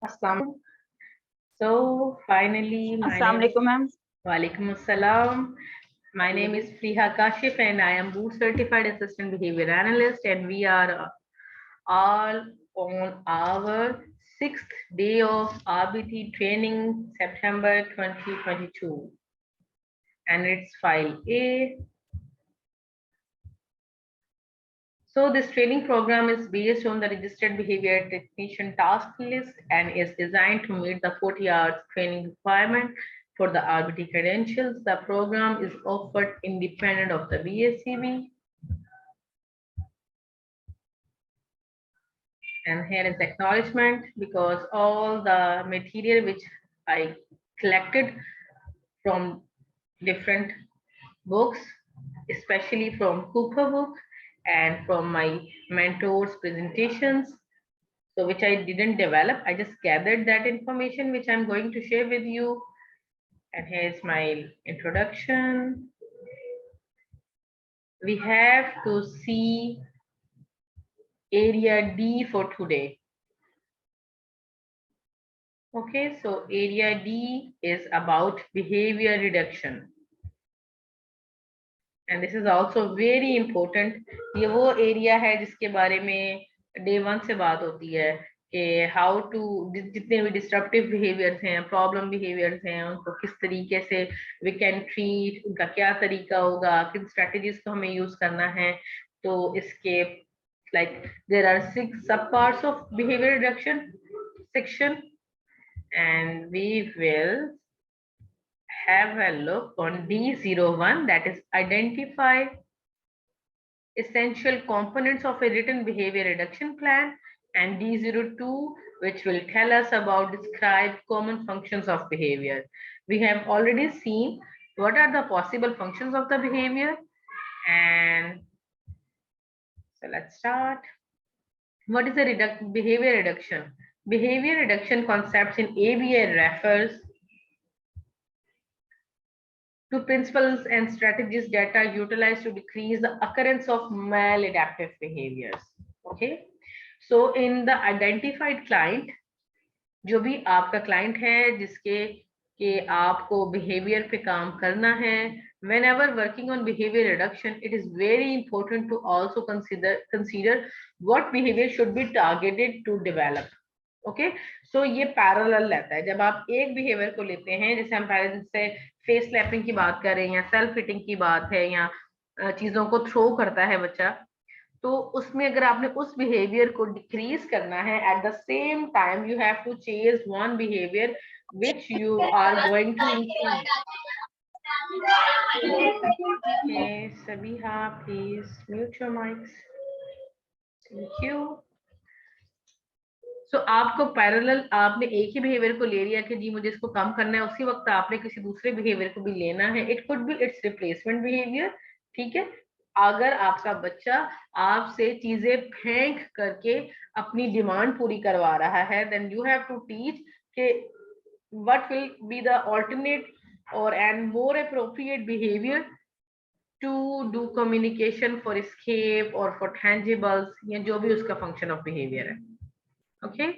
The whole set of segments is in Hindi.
Assalamu. So finally, my Assalamu name is alaikum, ma'am. Walaikum Assalam. My name is Friha Kashif and I am Boot Certified Assistant Behavior Analyst, and we are all on our 6th day of RBT training, September 2022, and it's file A. So this training program is based on the Registered Behavior Technician task list and is designed to meet the 40 hours training requirement for the RBT credentials. The program is offered independent of the BACB. And here is acknowledgement, because all the material which I collected from different books, especially from Cooper book and from my mentor's presentations, so which I didn't develop, I just gathered that information which I'm going to share with you. And here's my introduction. We have to see area D for today. Okay, so area D is about behavior reduction. And this is also very important. ये वो area है जिसके बारे में day 1 से बात होती है कि हाउ टू, जितने भी डिस्ट्रप्टिव बिहेवियर्स हैं, प्रॉब्लम बिहेवियर्स हैं, उनको किस तरीके से वी कैन ट्रीट, उनका क्या तरीका होगा, किन स्ट्रेटजीज को हमें यूज करना है. तो इसके like there are 6 sub parts of behavior reduction section, and we will have a look on D01, that is identify essential components of a written behavior reduction plan, and D02, which will tell us about describe common functions of behavior. We have already seen what are the possible functions of the behavior, and so let's start. What is a behavior reduction? Behavior reduction concepts in ABA refers to principles and strategies that are utilized to decrease the occurrence of maladaptive behaviors. Okay, so in the identified client, जो भी आपका client है जिसके कि आपको behavior पे काम करना है, whenever working on behavior reduction, it is very important to also consider what behavior should be targeted to develop. Okay, so ये पैरेलल रहता है. जब आप एक बिहेवियर को लेते हैं, जैसे हम पहले से फेस स्लैपिंग की बात कर रहे हैं, या सेल्फ हिटिंग की बात है, या चीजों को थ्रो करता है बच्चा, तो उसमें अगर आपने उस बिहेवियर को डिक्रीज करना है, at the same time you have to change one behaviour which you are going to increase. Okay, Sabiha, please mute your mics. Thank you. So, आपको पैरेलल आपने एक ही बिहेवियर को ले लिया कि जी मुझे इसको कम करना है, उसी वक्त आपने किसी दूसरे बिहेवियर को भी लेना है. It could B it's replacement behaviour. ठीक है, अगर आपका बच्चा आपसे चीजें फेंक करके अपनी डिमांड पूरी करवा रहा है, then you have to teach कि what will be the alternate और and more appropriate behavior to do communication for escape और फॉर टैंजिबल्स, या जो भी उसका फंक्शन ऑफ बिहेवियर है. ओके,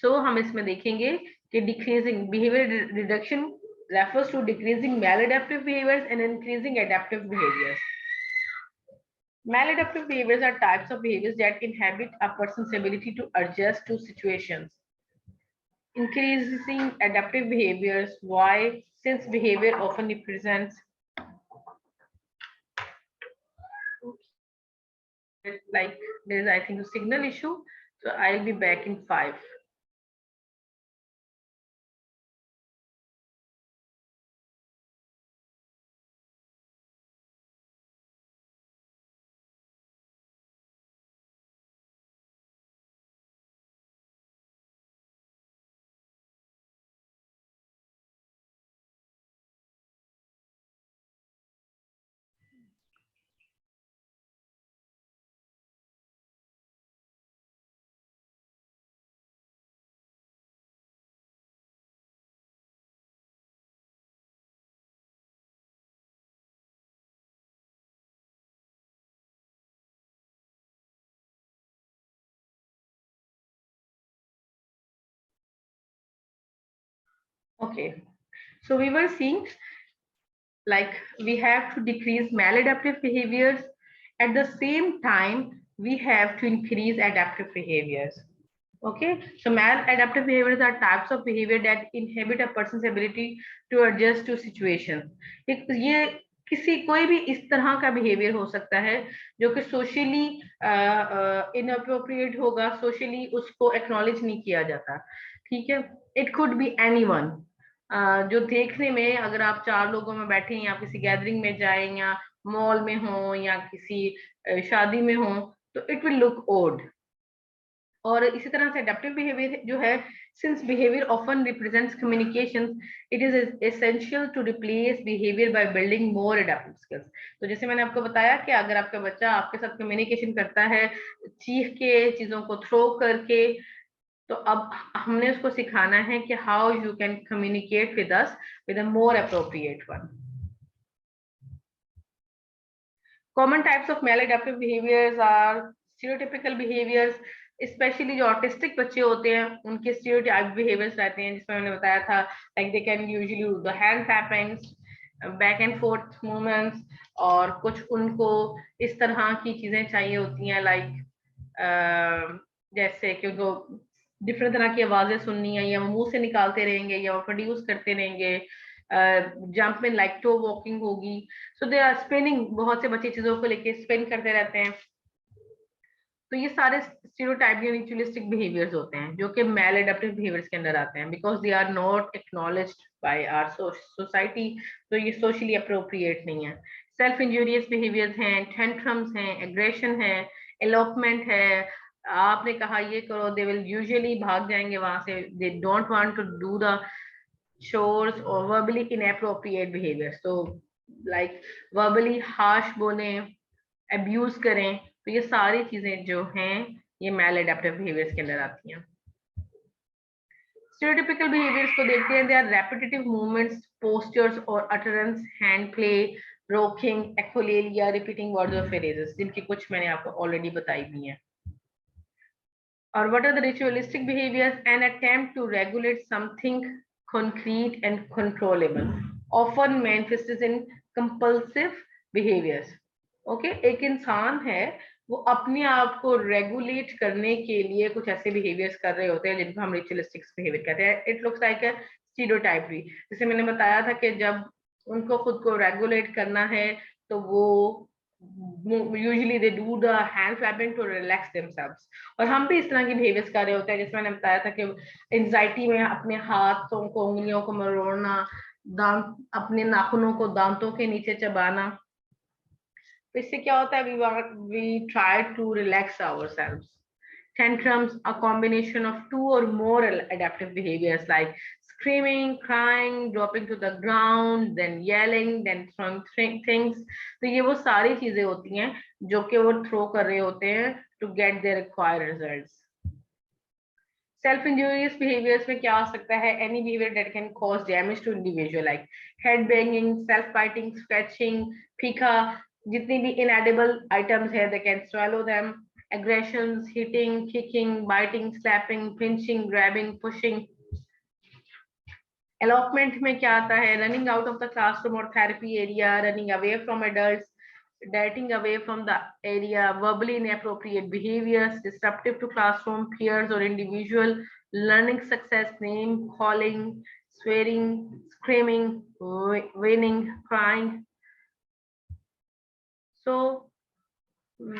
सो हम इसमें देखेंगे कि decreasing behavior reduction refers to decreasing maladaptive behaviors and increasing adaptive behaviors. Maladaptive behaviors are types of behaviors that inhibit a person's ability to adjust to situations. Increasing adaptive behaviors, why? Since behavior often represents like there is, I think, a signal issue, so I'll be back in 5. Okay, so we were seeing like we have to decrease maladaptive behaviors. At the same time, we have to increase adaptive behaviors. Okay, so maladaptive behaviors are types of behavior that inhibit a person's ability to adjust to situations. ये किसी कोई भी इस तरह का बिहेवियर हो सकता है जो कि सोशली इनअप्रोप्रिएट होगा, सोशली उसको एक्नॉलेज नहीं किया जाता, ठीक है। इट कुड बी एनीवन, जो देखने में अगर आप चार लोगों में बैठे हैं या किसी गैदरिंग में जाएं या मॉल में हो या किसी शादी में हो, तो इट विल लुक ओड। और इसी तरह से अडेप्टिव बिहेवियर जो है, since behaviour often represents communication, it is essential to replace behaviour by building more adaptive skills. तो जैसे मैंने आपको बताया कि अगर आपका बच्चा आपके साथ कम्युनिकेशन करता है चीख के, चीजों को थ्रो करके, तो अब हमने उसको सिखाना है कि how you can communicate with us with a more appropriate one. Common types of maladaptive behaviors are stereotypical behaviors, specially जो ऑटिस्टिक बच्चे होते हैं उनके स्टीरियोटाइप बिहेवियर्स रहते हैं, जिसमें मैंने बताया था like they can usually do the hand clappings, back and fourth movements, और कुछ उनको इस तरह की चीजें चाहिए होती हैं लाइक जैसे कि उनको डिफरेंट तरह की आवाजें सुननी है, या वो मुंह से निकालते रहेंगे या वो प्रोड्यूस करते रहेंगे, जंप में लाइक टो वॉकिंग होगी, सो दे आर स्पिनिंग, बहुत से बच्चे चीजों को लेके स्पिन करते रहते हैं। तो ये सारे स्टीरियोटाइप या रिचुअलिस्टिक बिहेवियर्स होते हैं जो कि मैल एडेप्टिव बिहेवियर्स के अंदर आते हैं, because they are not acknowledged by our society, तो ये सोशली अप्रोप्रिएट नहीं है। सेल्फ इंजूरियस बिहेवियर्स हैं, टेंट्रम्स हैं, एग्रेशन है, एलोपमेंट है, आपने कहा ये करो, दे विल यूजुअली भाग जाएंगे वहां से, they don't want to do the chores or verbally inappropriate behaviors, तो like verbally harsh बोले, abuse करें, तो ये सारी चीजें जो हैं ये मैल एडेप्टिव बिहेवियर्स के अंदर आती हैं। स्टीरियोटिपिकल बिहेवियर्स को देखते हैं, they are repetitive movements, postures और utterances, hand play, rocking, echolalia, repeating words और फ्रेजेस, जिनकी कुछ मैंने आपको ऑलरेडी बताई भी हैं। और what are the ritualistic behaviors? An attempt to regulate something concrete and controllable, often manifests in compulsive behaviors. Okay, एक इंसान है वो अपने आप को रेगुलेट करने के लिए कुछ ऐसे बिहेवियर्स कर रहे होते हैं जिनको हम रिचुअलिस्टिक बिहेवियर कहते हैं। It looks like a stereotype भी, जैसे मैंने बताया था कि जब उनको खुद को रेगुलेट करना है तो वो usually they do the hand clapping to relax themselves, और हम भी इस तरह की बिहेवियर्स कर रहे होते हैं, जिसमें मैंने बताया था कि एंजाइटी में अपने हाथों को, उंगलियों को मरोड़ना, दांत, अपने नाखूनों को दांतों के नीचे चबाना, तो इससे क्या होता है, we try to relax ourselves. Tantrums, a combination of two or more adaptive behaviors like screaming, crying, dropping to the ground, then yelling, then throwing things. तो ये वो सारी चीजें होती हैं जो कि वो थ्रो कर रहे होते हैं to get their required results. Self injurious behaviours में क्या हो सकता है, any behaviour that can cause damage to individual, like head banging, self biting, scratching, pica, जितनी भी इनएडिबल आइटम्स है, they can swallow them, aggressions, hitting, kicking, biting, slapping, pinching, grabbing, pushing. Elopement में क्या आता है, running out of the classroom or therapy area, running away from adults, darting away from the area, verbally inappropriate behaviors, disruptive to classroom, peers or individual, learning success, name calling, swearing, screaming, whining, crying. So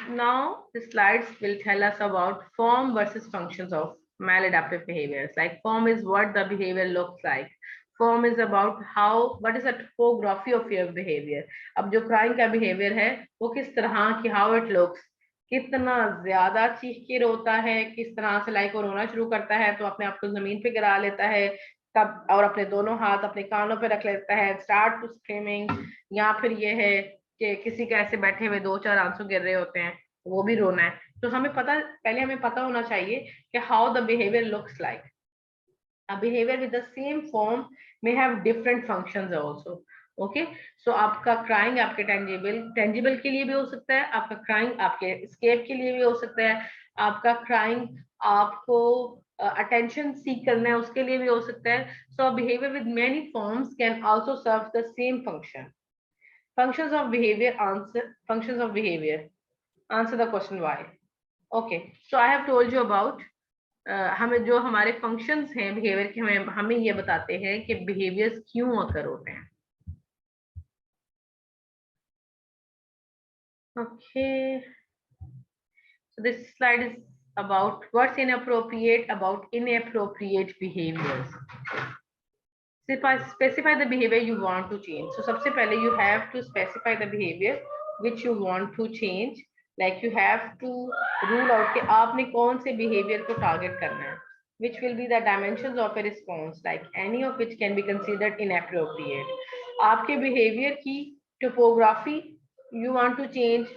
now the slides will tell us about form versus functions of maladaptive behaviors. Like form is what the behavior looks like. Form is about how, what is the topography of your behavior. अब जो crying का behavior है वो किस तरह की, how it looks, कितना ज्यादा चीख के रोता है, किस तरह से लाइक वो रोना शुरू करता है तो अपने आप को जमीन पे गिरा लेता है तब, और अपने दोनों हाथ अपने कानों पे रख लेता है, स्टार्ट टू स्क्रीमिंग, या फिर ये है कि किसी के ऐसे बैठे हुए दो चार आंसू गिर रहे होते हैं वो भी रोना है। तो हमें पता, पहले हमें पता होना चाहिए कि how the behaviour looks like. A behavior with the same form may have different functions also. Okay, so आपका क्राइंग आपके टेंजिबल के लिए भी हो सकता है, आपका क्राइंग आपके स्केप के लिए भी हो सकता है, आपका क्राइंग आपको अटेंशन सीख करना है उसके लिए भी हो सकता है. So behavior with many forms can also serve the same function. Functions of behavior, functions of behavior. Answer the question why. Okay, so I have told you about हमें जो हमारे फंक्शंस हैं बिहेवियर के, हमें ये बताते हैं कि बिहेवियर्स क्यों अकर होते हैं. Okay, so this slide is about what's inappropriate about inappropriate behaviors. Specify the behavior you want to change. So सबसे पहले you have to specify the behavior which you want to change. Like you have to rule out कि आपने कौन से behavior को target करना है. Which will be the dimensions of a response, like any of which can be considered inappropriate. आपके behavior की topography you want to change,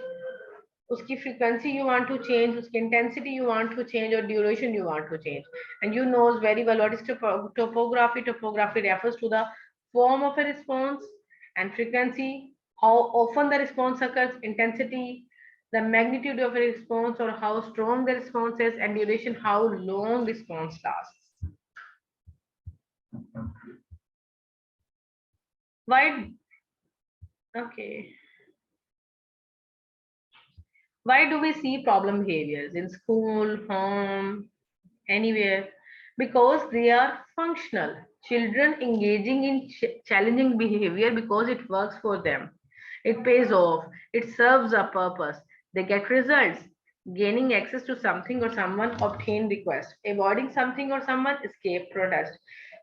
उसकी frequency you want to change, उसकी intensity you want to change, or duration you want to change. And you knows very well what is topography. Topography refers to the form of a response, and frequency, how often the response occurs, intensity, the magnitude of a response or how strong the response is, and duration, how long response lasts. Why? Okay. Why do we see problem behaviors in school, home, anywhere? Because they are functional. Children engaging in challenging behavior because it works for them. It pays off. It serves a purpose. They get results. Gaining access to something or someone, obtain request. Avoiding something or someone, escape protest.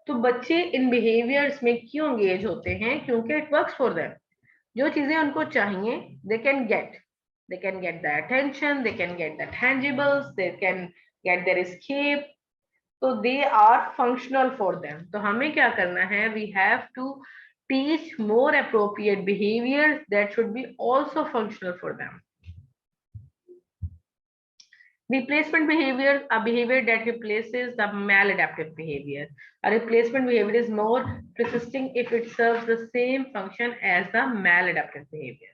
तो बच्चे इन behaviors में क्यों engage होते हैं? क्योंकि it works for them. जो चीजें उनको चाहिए, they can get. They can get the attention, they can get the tangibles, they can get their escape. So they are functional for them. तो हमें क्या करना है? We have to teach more appropriate behaviors that should be also functional for them. Replacement behavior, a behavior that replaces the maladaptive behavior. A replacement behavior is more persisting if it serves the same function as the maladaptive behavior.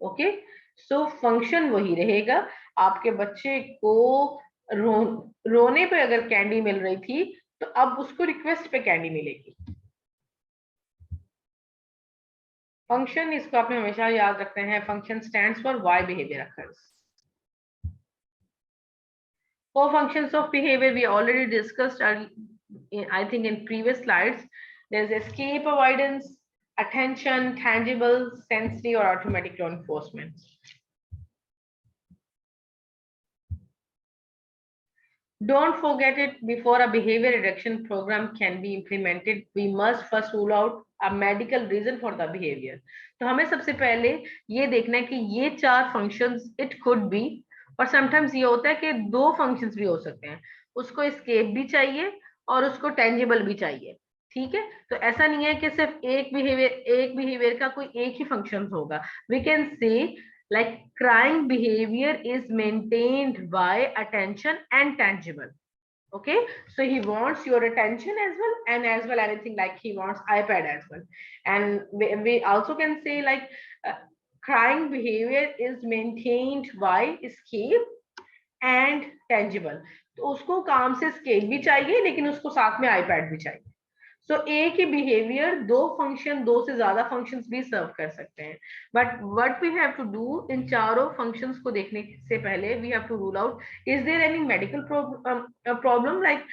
Okay, so function वही रहेगा. आपके बच्चे को रोने पे अगर कैंडी मिल रही थी तो अब उसको रिक्वेस्ट पे कैंडी मिलेगी. फंक्शन, इसको आपने हमेशा याद रखते हैं. Function stands for why behaviour occurs. Four functions of behavior we already discussed, I think in previous slides. There's escape, avoidance, attention, tangible, sensory, or automatic law enforcement. Don't forget it, before a behavior reduction program can be implemented, we must first rule out a medical reason for the behavior. तो हमें सबसे पहले ये देखना है कि ये चार functions it could be, और समटाइम्स ये होता है कि दो फंक्शंस भी हो सकते हैं. उसको एस्केप भी चाहिए और उसको टेंजिबल भी चाहिए. ठीक है, तो ऐसा नहीं है कि सिर्फ एक बिहेवियर का कोई एक ही फंक्शन होगा. We can say like crying behavior is maintained by attention and tangible. Okay, so he wants your attention as well, and as well anything like he wants iPad as well. And we also can say like crying behavior is maintained by escape and tangible. तो उसको काम से escape भी चाहिए लेकिन उसको साथ में iPad भी चाहिए. सो एक ही बिहेवियर दो फंक्शन, दो से ज्यादा फंक्शंस भी सर्व कर सकते हैं. But what we have to do, इन चारों फंक्शंस को देखने से पहले we have to rule out is there any medical problem. Like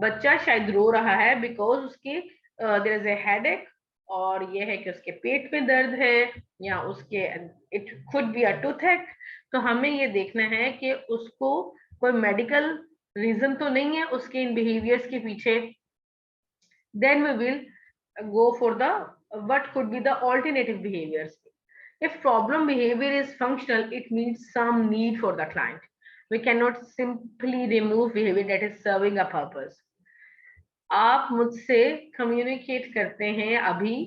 बच्चा शायद रो रहा है बिकॉज उसके देयर इज ए हेडेक, और ये है कि उसके पेट में दर्द है, या उसके it could be a toothache. तो हमें ये देखना है कि उसको कोई मेडिकल रीजन तो नहीं है उसके इन बिहेवियर्स के पीछे. Then we will go for the what could be the alternative behaviors. If problem behavior is functional, it means some need for the client. We cannot simply remove behavior that is serving a purpose. आप मुझसे communicate करते हैं अभी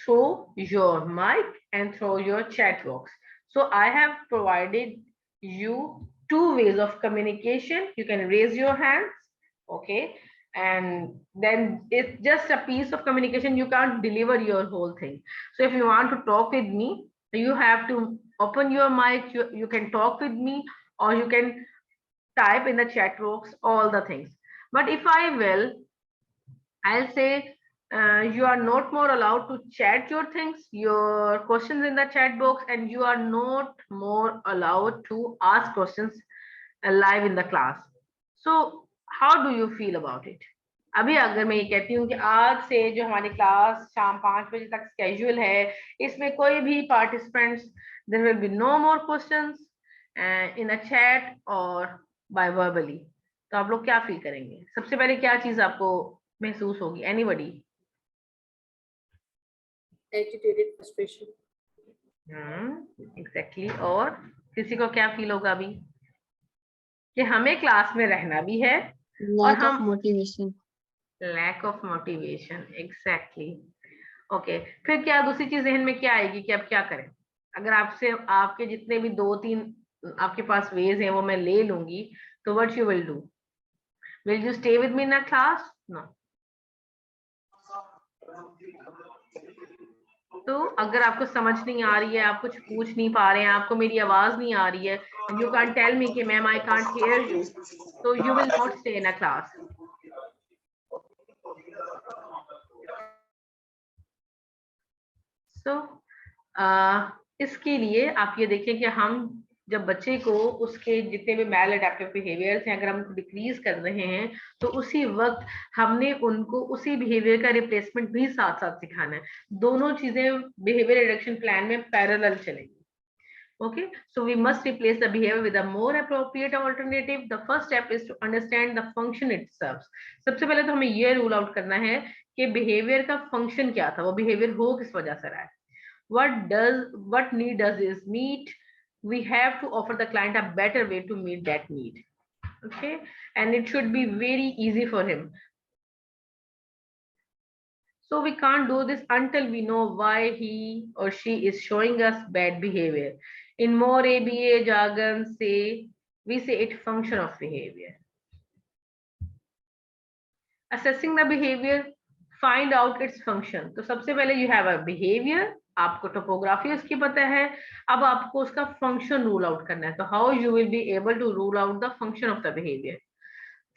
through your mic and through your chat box. So I have provided you two ways of communication. You can raise your hands, okay, and then it's just a piece of communication. You can't deliver your whole thing. So if you want to talk with me, you have to open your mic. You can talk with me, or you can type in the chat box all the things. But if I will, I'll say you are not more allowed to chat your things, your questions in the chat box, and you are not more allowed to ask questions live in the class. So how do you feel about it? अभी अगर मैं ये कहती हूँ कि आज से जो हमारी क्लास शाम 5 बजे तक स्केड्यूल है, इसमें कोई भी participants, there will be no more questions in a chat और बाय वर्बली, तो आप लोग क्या फील करेंगे? सबसे पहले क्या चीज आपको महसूस होगी? एनीबॉडी? Agitated, frustration. एग्जैक्टली। और किसी को क्या फील होगा अभी? कि हमें क्लास में रहना भी है और हम motivation, lack of motivation, exactly. Okay, फिर क्या दूसरी चीज जहन में क्या आएगी कि अब क्या करें? अगर आपसे आपके जितने भी 2-3 आपके पास वेज हैं वो मैं ले लूंगी, तो what you will do? Will you stay with me in a class? No. तो अगर आपको समझ नहीं आ रही है, आप कुछ पूछ नहीं पा रहे हैं, आपको मेरी आवाज नहीं आ रही है, and you can tell me कि ma'am I can't hear you, तो you will not stay in a class. So इसके लिए आप ये देखें कि हम जब बच्चे को उसके जितने भी मैल अडेप्टिव बिहेवियर्स हैं, अगर हम उनको डिक्रीज कर रहे हैं, तो उसी वक्त हमने उनको उसी बिहेवियर का रिप्लेसमेंट भी साथ साथ सिखाना है। दोनों चीजें बिहेवियर रिडक्शन प्लान में पैरेलल चलेंगी। Okay, so we must replace the behavior with a more appropriate alternative. The first step is to understand the function it serves. सबसे पहले तो हमें ये रूल आउट करना है कि बिहेवियर का फंक्शन क्या था, वो बिहेवियर हो किस वजह से रहा है। what need does this meet? We have to offer the client a better way to meet that need. Okay, and it should be very easy for him. So we can't do this until we know why he or she is showing us bad behavior. In more ABA jargon, we say it function of behavior. Assessing the behavior, find out its function. तो सबसे पहले you have a behavior, आपको टोपोग्राफी उसकी पता है, अब आपको उसका फंक्शन रूल आउट करना है। तो how you will be able to rule out the function of the behavior?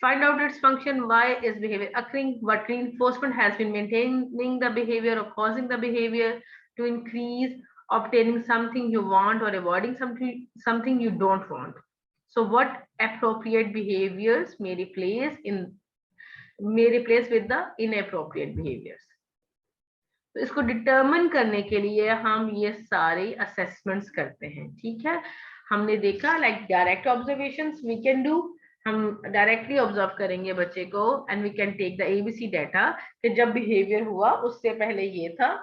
Find out its function. Why is behavior occurring? What reinforcement has been maintaining the behavior or causing the behavior to increase, obtaining something you want or avoiding something you don't want? So what appropriate behaviors may replace with the inappropriate behaviors? तो इसको डिटरमिन करने के लिए हम ये सारे असेसमेंट्स करते हैं। ठीक है, हमने देखा like direct observations we can do, हम डायरेक्टली ऑब्जर्व करेंगे बच्चे को and we can take the ABC data कि जब बिहेवियर हुआ उससे पहले ये था,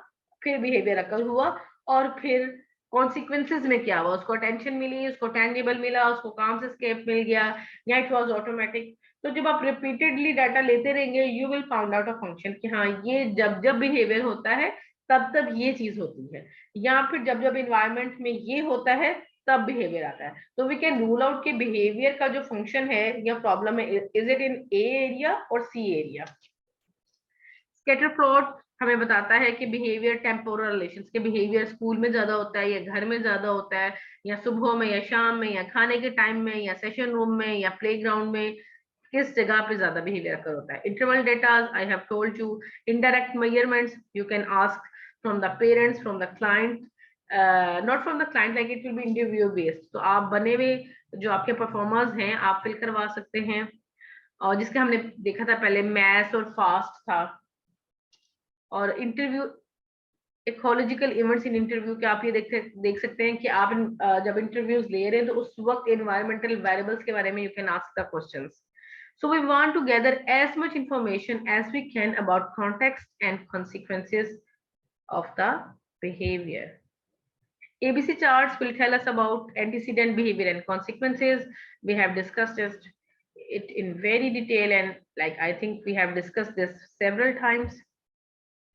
फिर बिहेवियर अकल हुआ, और फिर कॉन्सिक्वेंसेज में क्या हुआ, उसको अटेंशन मिली, उसको टेंजिबल मिला, उसको काम से स्केप मिल गया, या इट वाज ऑटोमेटिक। तो जब आप रिपीटेडली डाटा लेते रहेंगे you will found out a function कि हाँ ये जब जब बिहेवियर होता है तब तब ये चीज होती है, या फिर जब जब इन्वायरमेंट में ये होता है तब बिहेवियर आता है। तो वी कैन रूल आउट के बिहेवियर का जो फंक्शन है या प्रॉब्लम है, is it in A area और सी एरिया। स्कैटर प्लॉट हमें बताता है कि बिहेवियर टेम्पोरल रिलेशंस के बिहेवियर स्कूल में ज्यादा होता है या घर में ज्यादा होता है, या सुबह में या शाम में या खाने के टाइम में या सेशन रूम में या प्लेग्राउंड में, किस जगह पे ज्यादा बिहेवियर अकर होता है। Interval data I have told you, indirect measurements you can ask from the parents, from the client, not from the client, like it will be interview based. तो आप बने हुए जो आपके परफॉर्मर्स हैं आप फिल करवा सकते हैं, और जिसके हमने देखा था पहले मैथ्स और फास्ट था। और interview ecological events in interview के आप ये देख सकते हैं कि आप जब इंटरव्यूज ले रहे हैं तो उस वक्त एनवायरमेंटल वेरिएबल्स के बारे में you can ask the questions. So we want to gather as much information as we can about context and consequences of the behavior. ABC charts will tell us about antecedent behavior and consequences. We have discussed it in very detail, and like I think we have discussed this several times.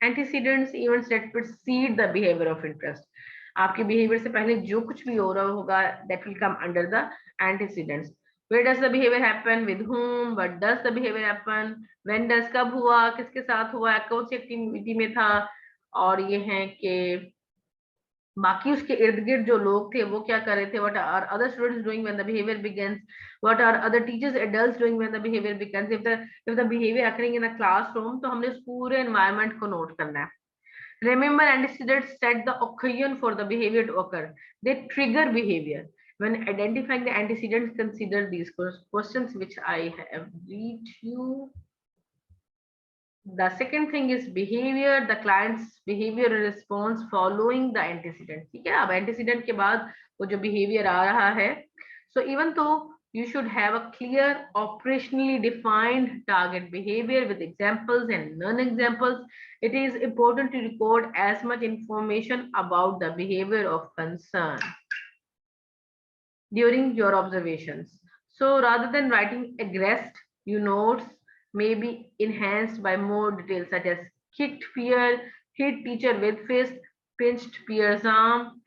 Antecedents, events that precede the behavior of interest. आपके behavior से पहले जो कुछ भी हो रहा होगा that will come under the antecedents. Where does the behavior happen? With whom? What does the behavior happen? When does? कब हुआ? किसके साथ हुआ? कौन सी एक्टिविटी में था? और ये है कि बाकी उसके इर्द गिर्द जो लोग थे वो क्या कर रहे थे, what are other students doing when the behaviour begins, what are other teachers adults doing when the behaviour begins, if the behaviour occurring in a classroom, तो हमने उस पूरे एनवायरनमेंट को नोट करना है. Remember, antecedents set the occasion for the behavior to occur. They trigger behavior. When identifying the antecedents, consider these questions which I have read you. The second thing is behavior, the client's behavior response following the antecedent. ठीक है, अब antecedent के बाद वो जो behavior आ रहा है, so even though you should have a clear operationally defined target behavior with examples and non-examples, it is important to record as much information about the behavior of concern during your observations. So rather than writing aggressed, your notes may be enhanced by more details such as kicked peer, hit teacher with fist, pinched peer's arm.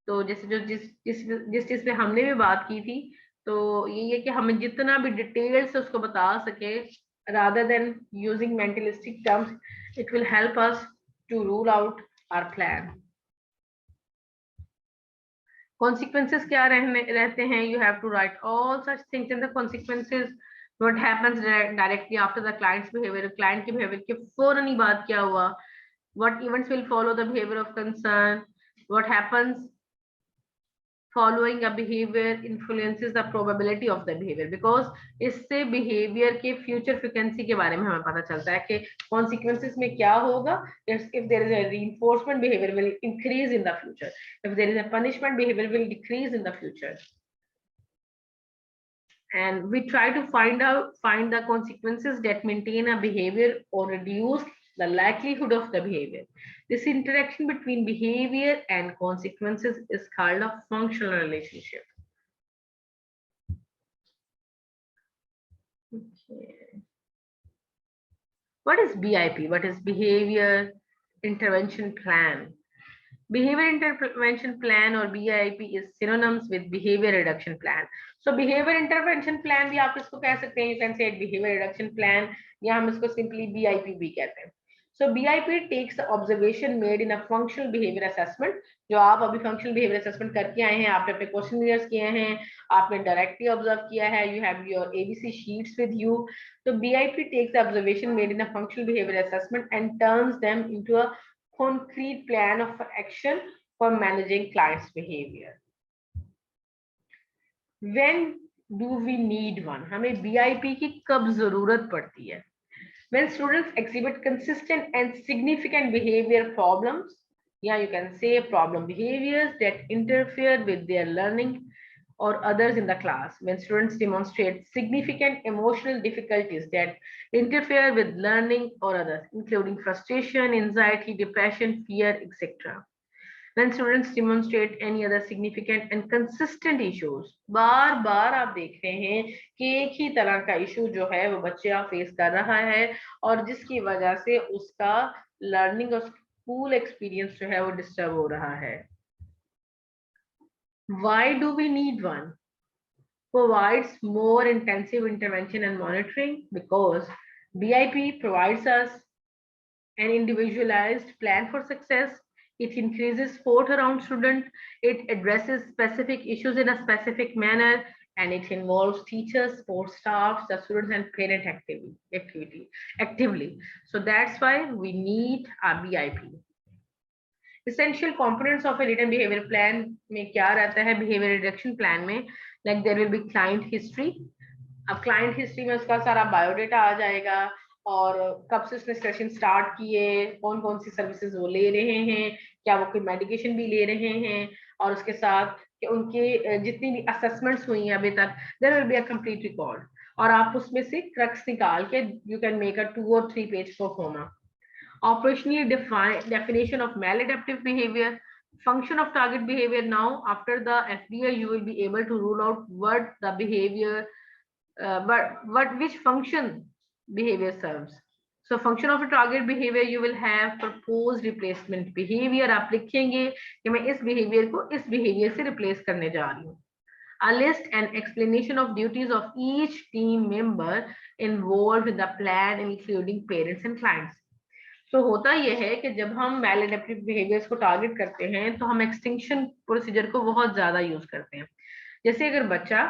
तो जैसे जो जिस चीज पे हमने भी बात की थी, तो ये है कि हमें जितना भी डिटेल से उसको बता सके, rather than using mentalistic terms, it will help us to rule out our plan. Consequences क्या रहते हैं? You have to write all such things in the consequences. What happens directly after the client's behavior? Client के behavior के फौरन ही बाद क्या हुआ? What events will follow the behavior of concern? What happens following a behavior influences the probability of the behavior, because इससे behavior के future frequency के बारे में हमें पता चलता है कि consequences में क्या होगा. If there is a reinforcement, behavior will increase in the future. If there is a punishment, behavior will decrease in the future. And we try to find the consequences that maintain a behavior or reduce the likelihood of the behavior. This interaction between behavior and consequences is called a functional relationship. Okay. What is BIP? What is behavior intervention plan? Behavior intervention plan or BIP is synonyms with behavior reduction plan. So behavior intervention plan भी आप इसको कह सकते हैं, you can say behavior reduction plan, या हम इसको simply BIP भी कहते हैं. So BIP takes the observation made in a functional behavior assessment. जो आप अभी functional behavior assessment करके आए हैं, आपने अपने questionnaires किए हैं, आपने directly observe किया है, you have your ABC sheets with you. So BIP takes the observation made in a functional behavior assessment and turns them into a concrete plan of action for managing clients' behavior. When do we need one? हमें BIP की कब जरूरत पड़ती है? When students exhibit consistent and significant behavior problems, yeah, you can say problem behaviors that interfere with their learning or others in the class. When students demonstrate significant emotional difficulties that interfere with learning or others, including frustration, anxiety, depression, fear, etc. When students demonstrate any other significant and consistent issues, बार बार आप देख रहे हैं कि एक ही तरह का इशू जो है वो बच्चा फेस कर रहा है और जिसकी वजह से उसका लर्निंग और स्कूल एक्सपीरियंस जो है वो डिस्टर्ब हो रहा है. Why do we need one? Provides more intensive intervention and monitoring, because BIP provides us an individualized plan for success. It increases support around student. It addresses specific issues in a specific manner, and it involves teachers, support staff, the students, and parent actively. So that's why we need a BIP. Essential components of a written behavior plan में क्या रहता है? behavior reduction plan में, like there will be client history. अब client history में उसका सारा biodata आ जाएगा और कब से उसने सेशन स्टार्ट किए, कौन कौन सी सर्विसेज वो ले रहे हैं, क्या वो कोई मेडिकेशन भी ले रहे हैं, और उसके साथ कि उनकी जितनी भी असेसमेंट्स हुई हैं अभी तक, there will be a complete record, और आप उसमें से क्रक्स निकाल के you can make a 2 or 3 page proforma. Operationally definition of maladaptive behavior, function of target behavior. Now after the FBA you will be able to rule out what the behavior which function behavior serves. So function of a target behavior, you will have proposed replacement behavior. आप लिखेंगे कि मैं इस behavior को इस behavior से replace करने जा रही हूँ. A list and explanation of duties of each team member involved in the plan, including parents and clients. सो होता यह है कि जब हम मैल एडेप्टिव बिहेवियर्स को टारगेट करते हैं तो हम एक्सटिंक्शन प्रोसीजर को बहुत ज्यादा यूज करते हैं। जैसे अगर बच्चा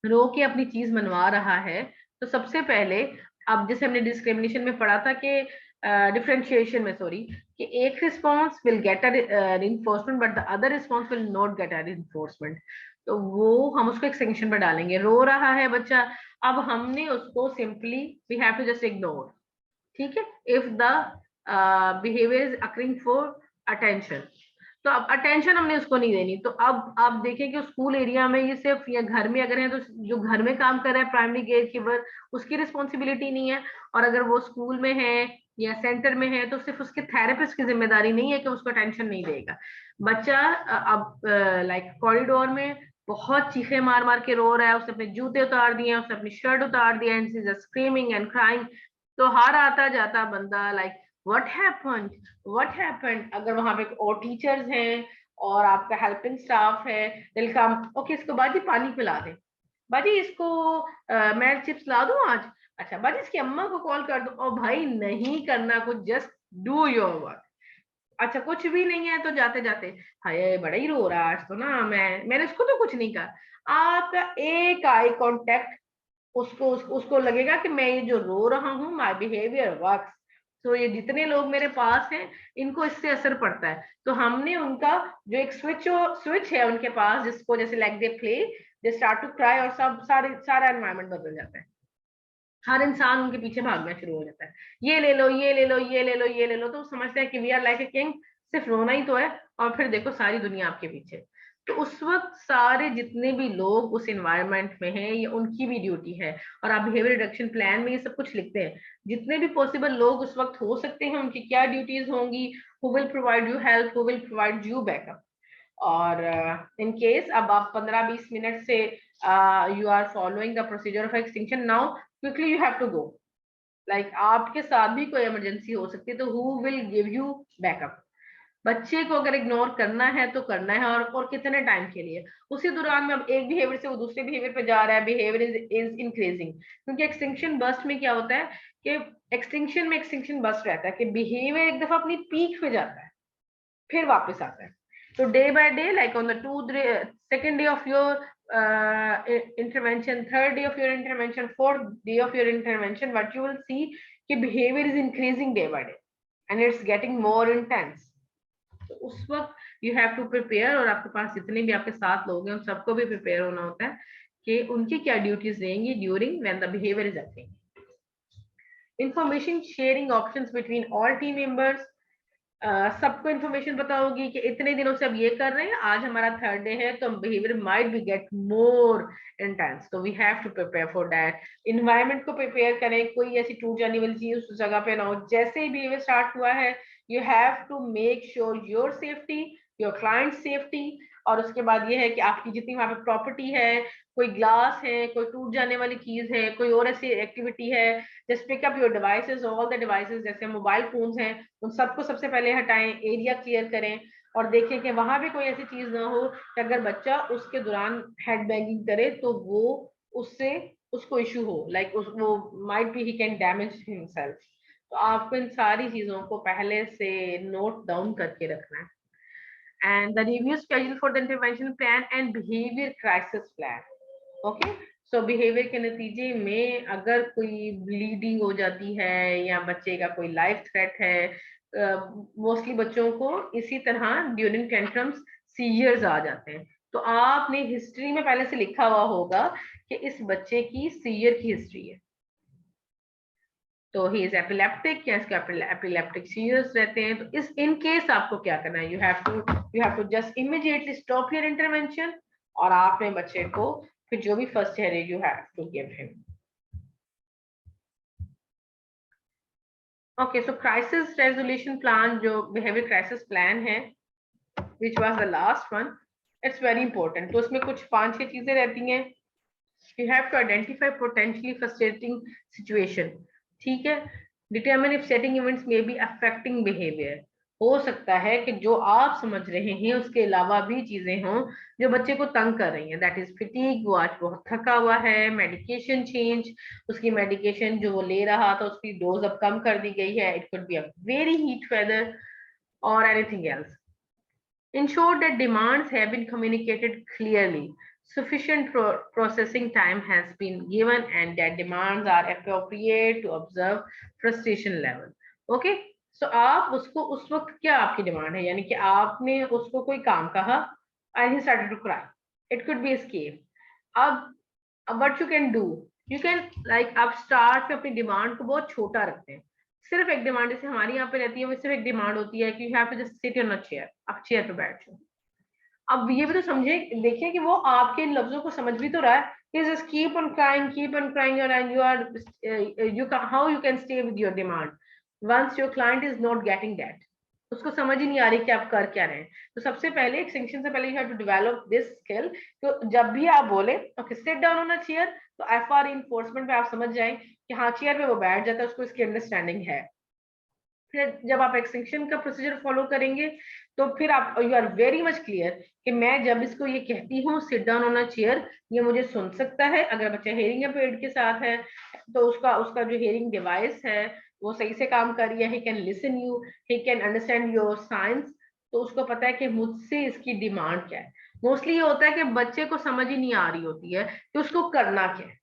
रो के अपनी चीज मनवा रहा है तो सबसे पहले, अब जैसे हमने डिस्क्रिमिनेशन में पढ़ा था कि डिफरेंशिएशन में, सॉरी, कि एक response will get a reinforcement but the other response will not get a reinforcement. तो वो हम उसको एक्सटेंशन पर डालेंगे। रो रहा है बच्चा, अब हमने उसको simply we have to just ignore, ठीक है, if the behaviour is occurring for attention. तो अब अटेंशन हमने उसको नहीं देनी। तो अब आप देखें कि स्कूल एरिया में ये सिर्फ, या घर में अगर है तो जो घर में काम कर रहा है प्राइमरी केयर गिवर, उसकी रिस्पॉन्सिबिलिटी नहीं है। और अगर वो स्कूल में है या सेंटर में है तो सिर्फ उसके थेरेपिस्ट की जिम्मेदारी नहीं है कि उसको अटेंशन नहीं देगा। बच्चा अब लाइक कॉरिडोर में बहुत चीखे मार मार के रो रहा है, उसने अपने जूते उतार दिए हैं, उसने अपनी शर्ट उतार दिया, and she is screaming and crying. तो हर आता जाता बंदा like what happened, what happened. अगर वहां पे और टीचर्स हैं और आपका हेल्पिंग स्टाफ है, दिल का ओके इसको बाजी पानी पिला दे, बाजी इसको मैं चिप्स ला दूं आज, अच्छा बाजी इसकी अम्मा को कॉल कर दो। और भाई नहीं करना कुछ, जस्ट डू योर वर्क। अच्छा कुछ भी नहीं है तो जाते जाते हाय बड़ा ही रो रहा है आज तो ना, मैंने उसको तो कुछ नहीं कहा। आपका एक आई कांटेक्ट, उसको लगेगा कि मैं ये जो रो रहा हूँ माय बिहेवियर वर्क्स। तो ये जितने लोग मेरे पास हैं इनको इससे असर पड़ता है। तो हमने उनका जो एक स्विच है उनके पास, जिसको जैसे like they play, they start to cry, और सब सारा एनवायरनमेंट बदल जाता है। हर इंसान उनके पीछे भागना शुरू हो जाता है, ये ले लो ये ले लो ये ले लो ये ले लो। तो समझते हैं कि we are like a king, सिर्फ रोना ही तो है, और फिर देखो सारी दुनिया आपके पीछे। तो उस वक्त सारे जितने भी लोग उस एनवायरनमेंट में हैं, ये उनकी भी ड्यूटी है। और आप बिहेवियर रिडक्शन प्लान में ये सब कुछ लिखते हैं, जितने भी पॉसिबल लोग उस वक्त हो सकते हैं उनकी क्या ड्यूटीज होंगी, who will provide you help, who will provide you backup. और इन केस अब आप 15-20 मिनट से you are following the procedure of extinction, now quickly you have to go. Like आपके साथ भी कोई इमरजेंसी हो सकती है, तो who will give you backup. बच्चे को अगर इग्नोर करना है तो करना है, और कितने टाइम के लिए। उसी दौरान में अब एक बिहेवियर से वो दूसरे बिहेवियर पे जा रहा है, बिहेवियर इज इंक्रीजिंग। क्योंकि एक्सटिंक्शन बर्स्ट में क्या होता है कि एक्सटिंक्शन में एक्सटिंक्शन बर्स्ट रहता है कि बिहेवियर एक दफा अपनी पीक पे जाता है फिर वापस आता है। तो day by day, like on the second day of your intervention, third day of your intervention, fourth day of your intervention, what you will see कि behavior is increasing day by day and it's getting more intense. तो उस वक्त यू हैव टू प्रिपेयर, और आपके पास जितने भी आपके साथ लोग हैं उन सबको भी प्रिपेयर होना होता है कि उनकी क्या ड्यूटीज रहेंगी during when the behaviour is acting. Information sharing options between all team members. सबको इन्फॉर्मेशन पता होगी कि इतने दिनों से अब ये कर रहे हैं, आज हमारा थर्ड डे है तो behavior might be get more intense, तो we have to prepare for that. Environment को प्रिपेयर करें, कोई ऐसी टूट जाने वाली चीज उस जगह पे ना हो। जैसे ही बिहेवियर स्टार्ट हुआ है you have to make sure your safety, your client safety. और उसके बाद ये है कि आपकी जितनी वहां पे प्रॉपर्टी है, कोई ग्लास है, कोई टूट जाने वाली चीज है, कोई और ऐसी एक्टिविटी है, just pick up your devices, all the devices, जैसे मोबाइल फोन्स हैं उन सबको सबसे पहले हटाएं, एरिया क्लियर करें, और देखें कि वहां पे कोई ऐसी चीज ना हो कि अगर बच्चा उसके दौरान हेड बैंगिंग करे तो वो उससे उसको इशू हो, लाइक वो might be he can damage himself. तो आपको इन सारी चीजों को पहले से नोट डाउन करके रखना है। And the review schedule for the intervention plan and behaviour crisis plan. Okay, so behaviour के नतीजे में अगर कोई ब्लीडिंग हो जाती है या बच्चे का कोई लाइफ थ्रेट है, मोस्टली बच्चों को इसी तरह ड्यूरिंग टेंट्रम्स सीजर्स आ जाते हैं। तो आपने हिस्ट्री में पहले से लिखा हुआ होगा कि इस बच्चे की सीजर की हिस्ट्री है, तो ही इज एपिलेप्टिक या इसके एपिलेप्टिक सीजर्स रहते हैं। तो इस इन केस आपको क्या करना है, you have to just immediately stop your intervention, और आपने बच्चे को फिर जो भी first aid you have to give him. Okay, so crisis resolution plan, जो बिहेवियर क्राइसिस प्लान है which was the last one, it's very important. तो उसमें कुछ 5-6 चीजें रहती हैं। You have to identify potentially frustrating situation, ठीक है, determine if setting events may be affecting behaviour. हो सकता है कि जो आप समझ रहे हैं उसके अलावा भी चीजें हों जो बच्चे को तंग कर रही हैं, दैट इज फिटीग, वो आज बहुत थका हुआ है, मेडिकेशन चेंज, उसकी मेडिकेशन जो वो ले रहा था उसकी डोज अब कम कर दी गई है, it could be a very heat weather और anything else. Ensure that demands have been communicated clearly. Sufficient processing time has been given and that demands are appropriate to observe frustration level. Okay? So आप उसको उस वक्त क्या आपकी डिमांड है, यानी कि आपने उसको कोई काम कहा and he started to cry. It could be escape. अब what you can do? You can like आप स्टार्ट में अपनी डिमांड को बहुत छोटा रखते हैं. सिर्फ एक डिमांड जैसे हमारी यहाँ पे रहती है, वो सिर्फ एक डिमांड होती है कि you have to just sit on a chair, आप चेयर पे बैठ जाओ. अब ये भी तो समझे, देखिए कि वो आपके इन लफ्जों को समझ भी तो रहा है. He just keep on crying, and you are you can, how you can stay with your demand once your client is not getting that. उसको समझ ही नहीं आ रही कि आप कर क्या रहे हैं. तो सबसे पहले एक्सटेंशन से पहले you have to develop this skill. तो जब भी आप बोले okay sit down on a chair, तो एफआर इन्फोर्समेंट पे आप समझ जाएं कि हाँ चेयर पे वो बैठ जाता है, उसको इसकी अंडरस्टैंडिंग है. फिर जब आप एक्सटेंशन का प्रोसीजर फॉलो करेंगे तो फिर आप you are very much clear कि मैं जब इसको ये कहती हूँ sit down on a chair, ये मुझे सुन सकता है. अगर बच्चा हेयरिंग एम्पेयर्ड के साथ है तो उसका उसका जो हेयरिंग डिवाइस है वो सही से काम कर रही है, he can listen you, he can understand your science. तो उसको पता है कि मुझसे इसकी डिमांड क्या है. मोस्टली ये होता है कि बच्चे को समझ ही नहीं आ रही होती है कि उसको करना क्या है,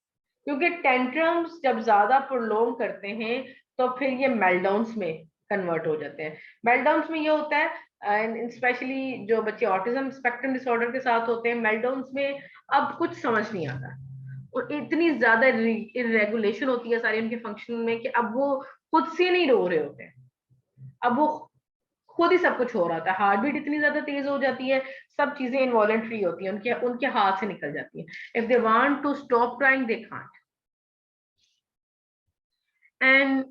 क्योंकि टेंट्रम्स जब ज्यादा प्रोलॉन्ग करते हैं तो फिर ये मेल्टडाउन्स में कन्वर्ट हो जाते हैं. मेल्टडाउन्स में ये होता है स्पेशली जो बच्चे ऑटिज्म स्पेक्ट्रम डिसऑर्डर के साथ होते हैं, मेल्टडाउन्स में अब कुछ समझ नहीं आता और इतनी ज्यादा इरेगुलेशन होती है सारी उनके फंक्शन में कि अब वो खुद से नहीं रो रहे होते हैं, अब वो खुद ही सब कुछ हो रहा था. हार्ट बीट इतनी ज्यादा तेज हो जाती है, सब चीजें इनवॉलेंट्री होती है, उनके उनके हाथ से निकल जाती है. If they want to stop trying they can't. And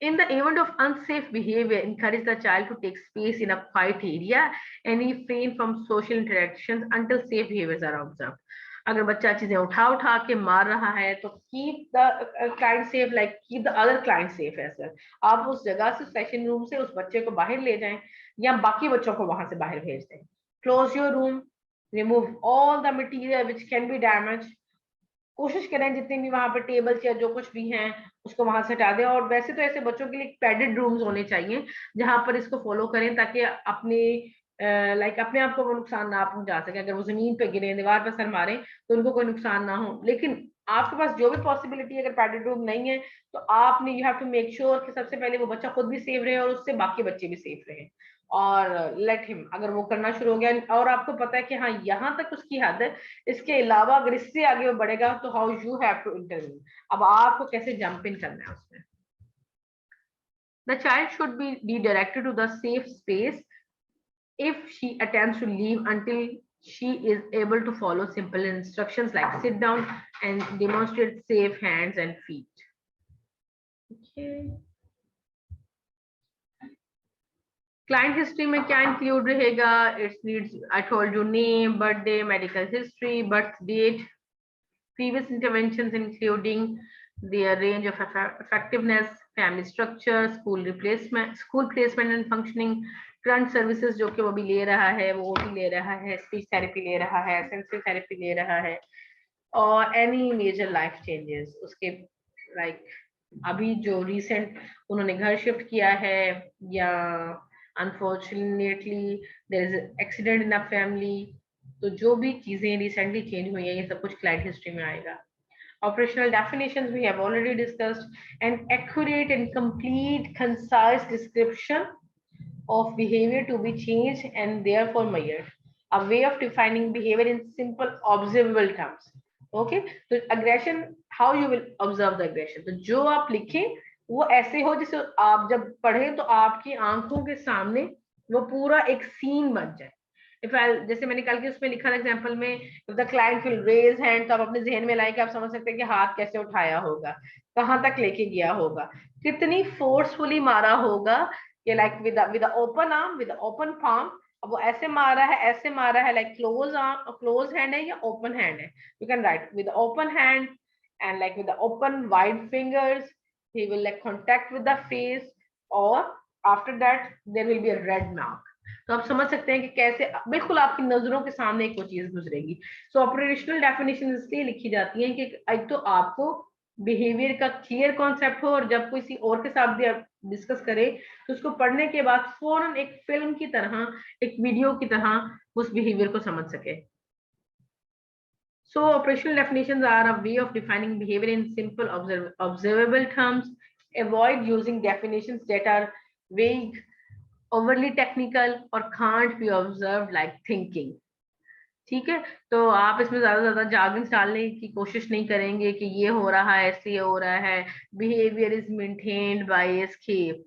in the event of unsafe behavior, encourage the child to take space in a quiet area and refrain from social interactions until safe behaviors are observed. अगर बच्चा चीजें उठा उठा के मार रहा है तो keep the client safe, like keep the other client safe as well. आप उस जगह से सेशन रूम से उस बच्चे को बाहर ले जाएं या बाकी बच्चों को वहां से बाहर भेज दें. Close your room, remove all the material which can be damage. कोशिश करें जितने भी वहां पर टेबल चेयर जो कुछ भी हैं उसको वहां से हटा दें. और वैसे तो ऐसे बच्चों के लिए पैडेड रूम्स होने चाहिए जहां पर इसको फॉलो करें ताकि अपने लाइक अपने आप को वो नुकसान ना पहुंचा सके. अगर वो जमीन पे गिरे, दीवार पर सर मारें तो उनको कोई नुकसान ना हो. लेकिन आपके पास जो भी पॉसिबिलिटी अगर पैडेड रूम नहीं है तो आपने you have to make sure कि सबसे पहले वो बच्चा खुद भी सेफ रहे और उससे बाकी बच्चे भी सेफ रहे. और लेट हिम, अगर वो करना शुरू हो गया और आपको पता है कि हाँ यहाँ तक उसकी हद है, इसके अलावा अगर इससे आगे वो बढ़ेगा तो how you have to interview, अब आपको कैसे जंप इन करना है उसमें. The child should be directed to the safe space if she attempts to leave until she is able to follow simple instructions like sit down and demonstrate safe hands and feet. Okay. Client history में क्या इंक्लूड रहेगा? Its needs, I told you, name, birthday, medical history, birth date, previous interventions including their range of effectiveness, family structure, school placement and functioning, current services जो कि वो भी ले रहा है, वो OT ले रहा है, speech therapy ले रहा है, sensory therapy ले रहा है, और any major life changes उसके like अभी जो recent उन्होंने घर शिफ्ट किया है या unfortunately there is accident in a family. तो जो भी चीजें रिसेंटली चेंज हुई है ये सब कुछ क्लाइंट हिस्ट्री में आएगा. Operational definitions we have already discussed. An accurate and complete concise description of behavior to be changed and therefore measured. A way of defining behavior in simple observable terms. Okay, तो aggression, how you will observe the aggression. तो जो आप लिखें वो ऐसे हो जैसे आप जब पढ़ें तो आपकी आंखों के सामने वो पूरा एक सीन बन जाए. जैसे मैंने कल के उसमें लिखा था एग्जाम्पल में, if the client will raise hand, तो आप अपने जहन में लाएं कि आप समझ सकते हैं कि हाथ कैसे उठाया होगा, कहाँ तक लेके गया होगा, कितनी फोर्सफुली मारा होगा, ये like with open arm, with open palm. अब वो ऐसे मारा है, ऐसे मारा है, like close arm, close hand है या ओपन हैंड है. You can write with open hand and like with the open wide fingers he will like contact with the face, or after that there will be a red mark. तो आप समझ सकते हैं कि कैसे बिल्कुल आपकी नजरों के सामने एक वो चीज गुजरेगी। सो ऑपरेशनल डेफिनेशन इसलिए लिखी जाती है कि एक तो आपको बिहेवियर का क्लियर कॉन्सेप्ट हो, और जब किसी और के साथ भी आप डिस्कस करें तो उसको पढ़ने के बाद फौरन एक फिल्म की तरह, एक वीडियो की तरह उस बिहेवियर को समझ सके। So operational definitions are a way of defining behavior in simple observable terms. Avoid using definitions that are vague, overly technical, or can't be observed like thinking. ठीक है, तो आप इसमें ज्यादा जार्गन्स डालने की कोशिश नहीं करेंगे कि ये हो रहा है इसलिए हो रहा है, behaviour is maintained by escape.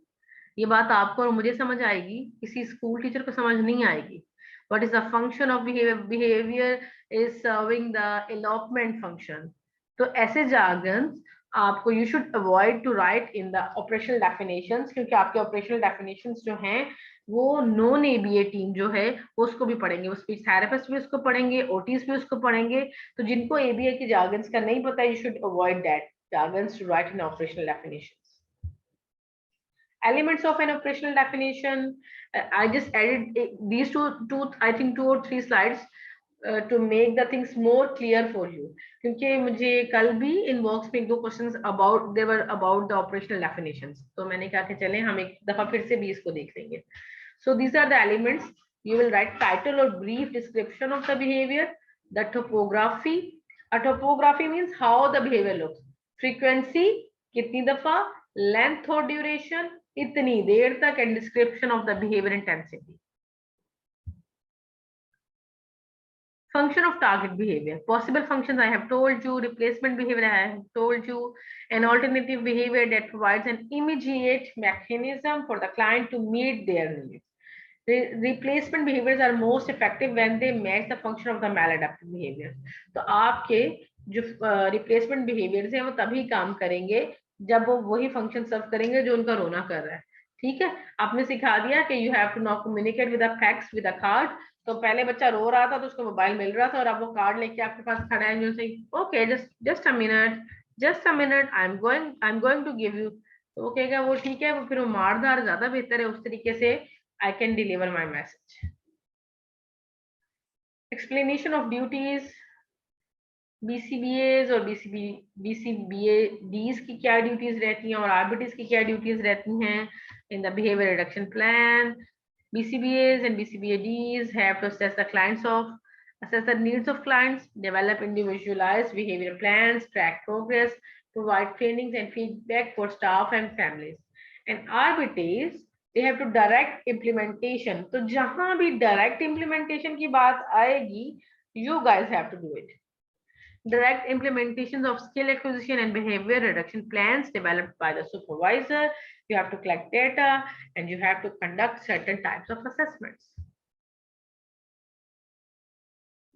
ये बात आपको और मुझे समझ आएगी, किसी स्कूल टीचर को समझ नहीं आएगी। What is the function of behavior? Behavior is serving the elopement function. तो ऐसे jargons आपको you should avoid to write in the operational definitions, क्योंकि आपके operational definitions जो हैं वो नॉन ABA टीम जो है वो उसको भी पढ़ेंगे, वो स्पीच थेरेपिस्ट भी उसको पढ़ेंगे, OTs भी उसको पढ़ेंगे। तो जिनको ABA के jargons का नहीं पता, you should avoid that jargons to write in operational definitions. Elements of an operational definition, I just added these two I think 2 or 3 slides to make the things more clear for you, क्योंकि मुझे कल भी इनबॉक्स में 2 questions about they were about the operational definitions, तो मैंने कहा कि चलें हम एक दफा फिर से भी इसको देख लेंगे। So these are the elements. You will write title or brief description of the behavior, the topography. A topography means how the behavior looks, frequency कितनी दफा, length or duration इतनी देर तक, and description of the behavior intensity. Function of target behavior, possible functions I have told you, replacement behavior I have told you, an alternative behavior that provides an immediate mechanism for the client to meet their needs. Replacement behaviors are most effective when they match the function of the maladaptive behavior. तो आपके जो replacement behaviors हैं वो तभी काम करेंगे जब वो वही फंक्शन सर्व करेंगे जो उनका रोना कर रहा है। ठीक है, आपने सिखा दिया कि you have to now communicate with a facts with a card. तो पहले बच्चा रो रहा था तो उसको मोबाइल मिल रहा था, और अब वो कार्ड लेके आपके पास खड़ा है, जो से okay just a minute I am going to give you. तो वो कहेगा वो ठीक है, वो फिर वो मारदार ज्यादा बेहतर है, उस तरीके से I can deliver my message. Explanation of duties, BCBAs और BCBADs की क्या ड्यूटीज रहती हैं और RBTs की क्या ड्यूटीज रहती हैं in the behavior reduction plan. BCBAs and BCBADs have to assess the needs of clients, develop individualized behavior plans, track progress, provide trainings and feedback for staff and families. And RBTs, they have to direct implementation. तो जहां भी direct implementation की बात आएगी, you guys have to do it. Direct implementations of skill acquisition and behavior reduction plans developed by the supervisor. You have to collect data and you have to conduct certain types of assessments.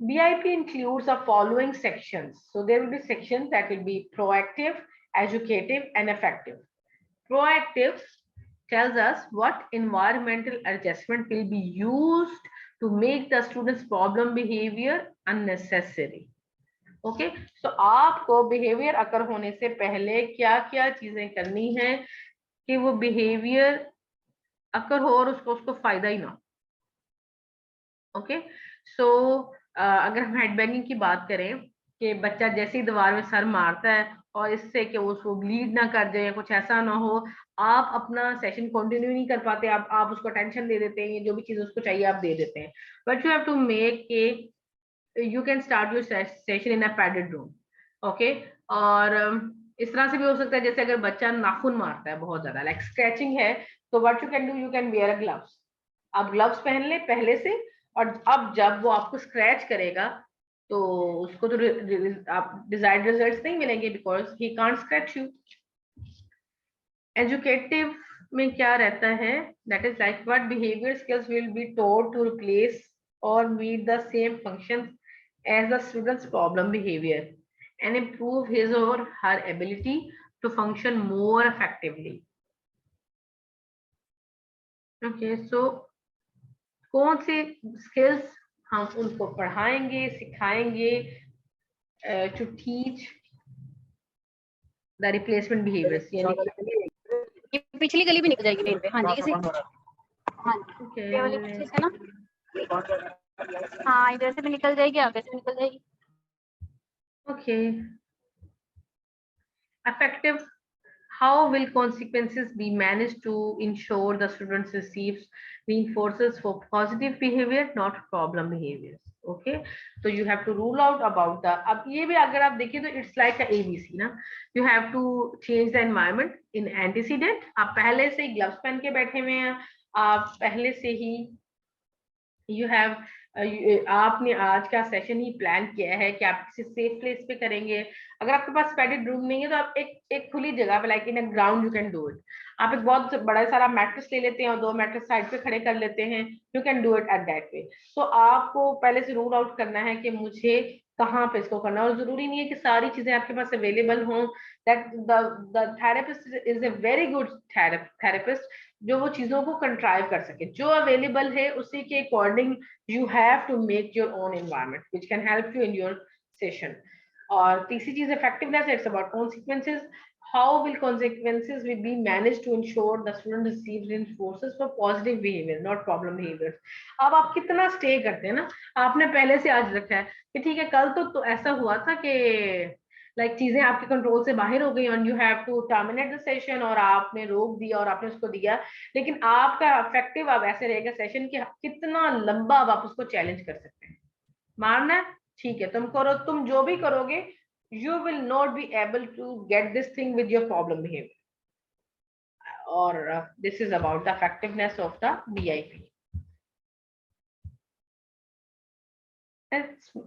BIP includes the following sections. So there will be sections that will be proactive, educative, and effective. Proactive tells us what environmental adjustment will be used to make the student's problem behavior unnecessary. Okay, तो आपको बिहेवियर अकर होने से पहले क्या क्या चीजें करनी है कि वो बिहेवियर अकर हो और उसको फायदा ही ना। ओके, सो अगर हम हेड बैंगिंग की बात करें कि बच्चा जैसे ही दीवार में सर मारता है और इससे कि उसको ब्लीड ना कर जाए, कुछ ऐसा ना हो, आप अपना सेशन कंटिन्यू नहीं कर पाते, आप उसको टेंशन दे देते हैं, जो भी चीज उसको चाहिए आप दे देते हैं। But you have to make a you can start your session in a padded room. Okay, और इस तरह से भी हो सकता है जैसे अगर बच्चा नाखून मारता है बहुत ज्यादा, लाइक स्क्रैचिंग है, तो what you can do, you can wear a gloves. आप ग्लव्स पहन ले पहले से, और अब जब वो आपको स्क्रैच करेगा तो उसको तो आप डिजायर्ड रिजल्ट्स नहीं मिलेंगे, because he can't scratch you. Educative में क्या रहता है, that is like what behaviour skills will be taught to replace or meet the same functions as the student's problem behavior and improve his or her ability to function more effectively. Okay, so कौन से skills हम उनको पढ़ाएंगे, सिखाएंगे to teach the replacement behaviors, यानी पिछली गली भी निकल जाएगी मेन पे। हाँ जी, इसे हाँ जी, ये वाली Okay. पीछे से ना, हाँ इधर से भी निकल जाएगी, आगे से निकल जाएगी। Okay. Effective. How will consequences be managed to ensure the students receives reinforces for positive behavior, not problem behaviors? Okay. So you have to rule out about the. अब ये भी अगर आप देखिए तो it's like a ABC ना. You have to change the environment in antecedent. आप पहले से ही gloves पहन के बैठे हुए हैं. आप पहले से ही यू हैव आपने आज का सेशन ही प्लान किया है कि आप किसी सेफ प्लेस पे करेंगे. अगर आपके पास पैडेड रूम नहीं है तो आप एक खुली जगह पे like in a ground you can do it. आप एक बहुत बड़ा सारा मैट्रेस ले लेते हैं और 2 मैट्रेस साइड पे खड़े कर लेते हैं. You can do it at that way. तो आपको पहले से रूल आउट करना है कि मुझे कहाँ पे इसको करना है. और जरूरी नहीं है कि सारी चीजें आपके पास अवेलेबल हों. That the therapist is a very good therapist जो वो चीजों को कंट्राइव कर सके. जो अवेलेबल है उसी के according you have to make your own environment which can help you in your session. और तीसरी चीज effectiveness, it's about consequences. How will consequences will be managed to ensure the student receives reinforces for positive behavior, not problem behaviors. अब आप कितना स्टे करते हैं ना, आपने पहले से आज रखा है कि ठीक है कल तो ऐसा हुआ था कि लाइक चीजें आपके कंट्रोल से बाहर हो गई और you have to terminate the session और आपने रोक दिया और आपने उसको दिया. लेकिन आपका इफेक्टिव अब ऐसे रहेगा सेशन कि कितना लंबा अब आप उसको चैलेंज कर सकते हैं. मारना है ठीक है तुम करो, तुम जो भी करोगे you will not be able to get this thing with your problem behavior. Or this is about the effectiveness of the BIP.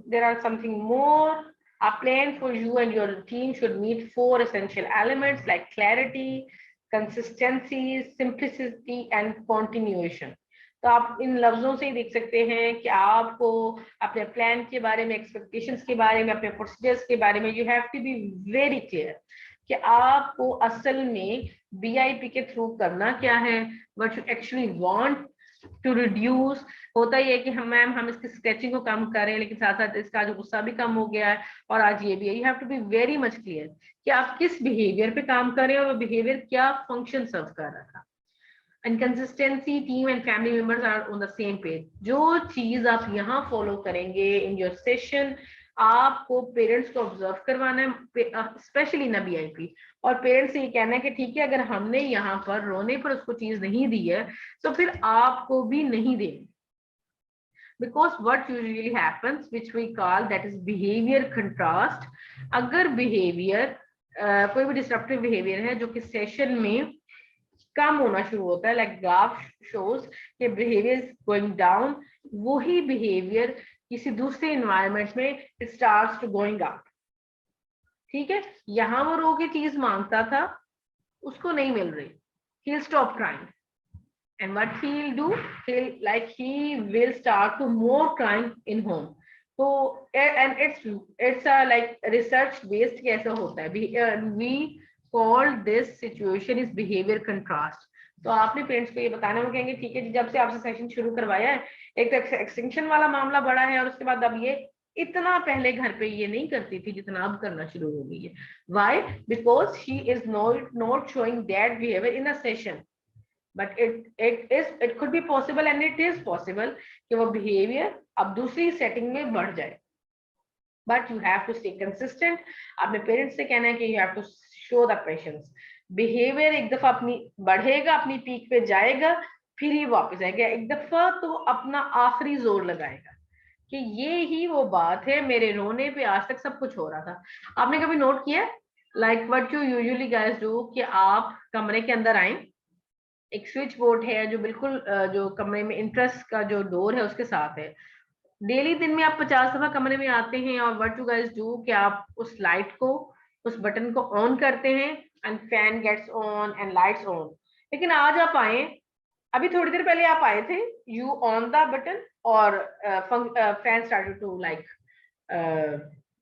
There are something more. A plan for you and your team should meet 4 essential elements like clarity, consistency, simplicity and continuation. तो आप इन लफ्जों से ही देख सकते हैं कि आपको अपने प्लान के बारे में, एक्सपेक्टेशंस के बारे में, अपने प्रोसीजर्स के बारे में you have to be very clear कि आपको असल में बीआईपी के थ्रू करना क्या है, what you actually want to reduce. होता ही है कि हम इसकी स्केचिंग को कम करें लेकिन साथ साथ इसका जो गुस्सा भी कम हो गया है और आज ये भी है. You have to be very much clear कि आप किस बिहेवियर पे काम कर रहे हैं और वो बिहेवियर क्या फंक्शन सर्व कर रहा था. And consistency, team and family members are on the same page. जो चीज आप यहाँ फॉलो करेंगे इन योर सेशन, आपको पेरेंट्स को ऑब्जर्व करवाना है स्पेशली ना बीआईपी. और पेरेंट्स से ये कहना है कि ठीक है अगर हमने यहाँ पर रोने पर उसको चीज नहीं दी है तो फिर आपको भी नहीं देनी. Because what usually happens, which we call that is behavior contrast. अगर behavior कोई भी disruptive behavior है जो कि सेशन में कम होना शुरू होता है, like graph shows कि behavior is going down, वही behavior किसी दूसरे environment में it starts to going up. ठीक है, यहाँ वो रो की चीज मांगता था उसको नहीं मिल रही, he'll stop crying. And what he'll do, he will start to more crying in home. So and it's a like research based कैसे होता है. We call this situation is behavior contrast. तो आपने पेरेंट्स को ये बताना, वो कहेंगे ठीक है जी जब से आपसे सेशन शुरू करवाया है एक तो एक्सटेंशन वाला मामला बड़ा है और उसके बाद अब ये इतना पहले घर पे ये नहीं करती थी जितना अब करना शुरू हो गई है. Why? Because she is not showing that behavior in a session. But it could be possible and it is possible कि वो behavior अब दूसरी setting में बढ़ जाए. But you have to stay consistent. अपने parents से कहना है कि you have to show the patience. Behavior एक दफा अपनी बढ़ेगा, अपनी peak पे जाएगा, फिर ही वापस आएगा. एक दफा तो अपना आखिरी जोर लगाएगा कि ये ही वो बात है, मेरे रोने पे आज तक सब कुछ हो रहा था. आपने कभी नोट किया like what you usually guys do कि आप कमरे के अंदर आए, एक स्विच बोर्ड है जो बिल्कुल जो कमरे में इंट्रेस्ट का जो डोर है उसके साथ है. डेली दिन में आप 50 दफा कमरे में आते हैं और व्हाट यू गाइस डू कि आप उस लाइट को, उस बटन को ऑन करते हैं and fan gets on and lights on. लेकिन आज आप आए, अभी थोड़ी देर पहले आप आए थे, यू ऑन द बटन और fan started to like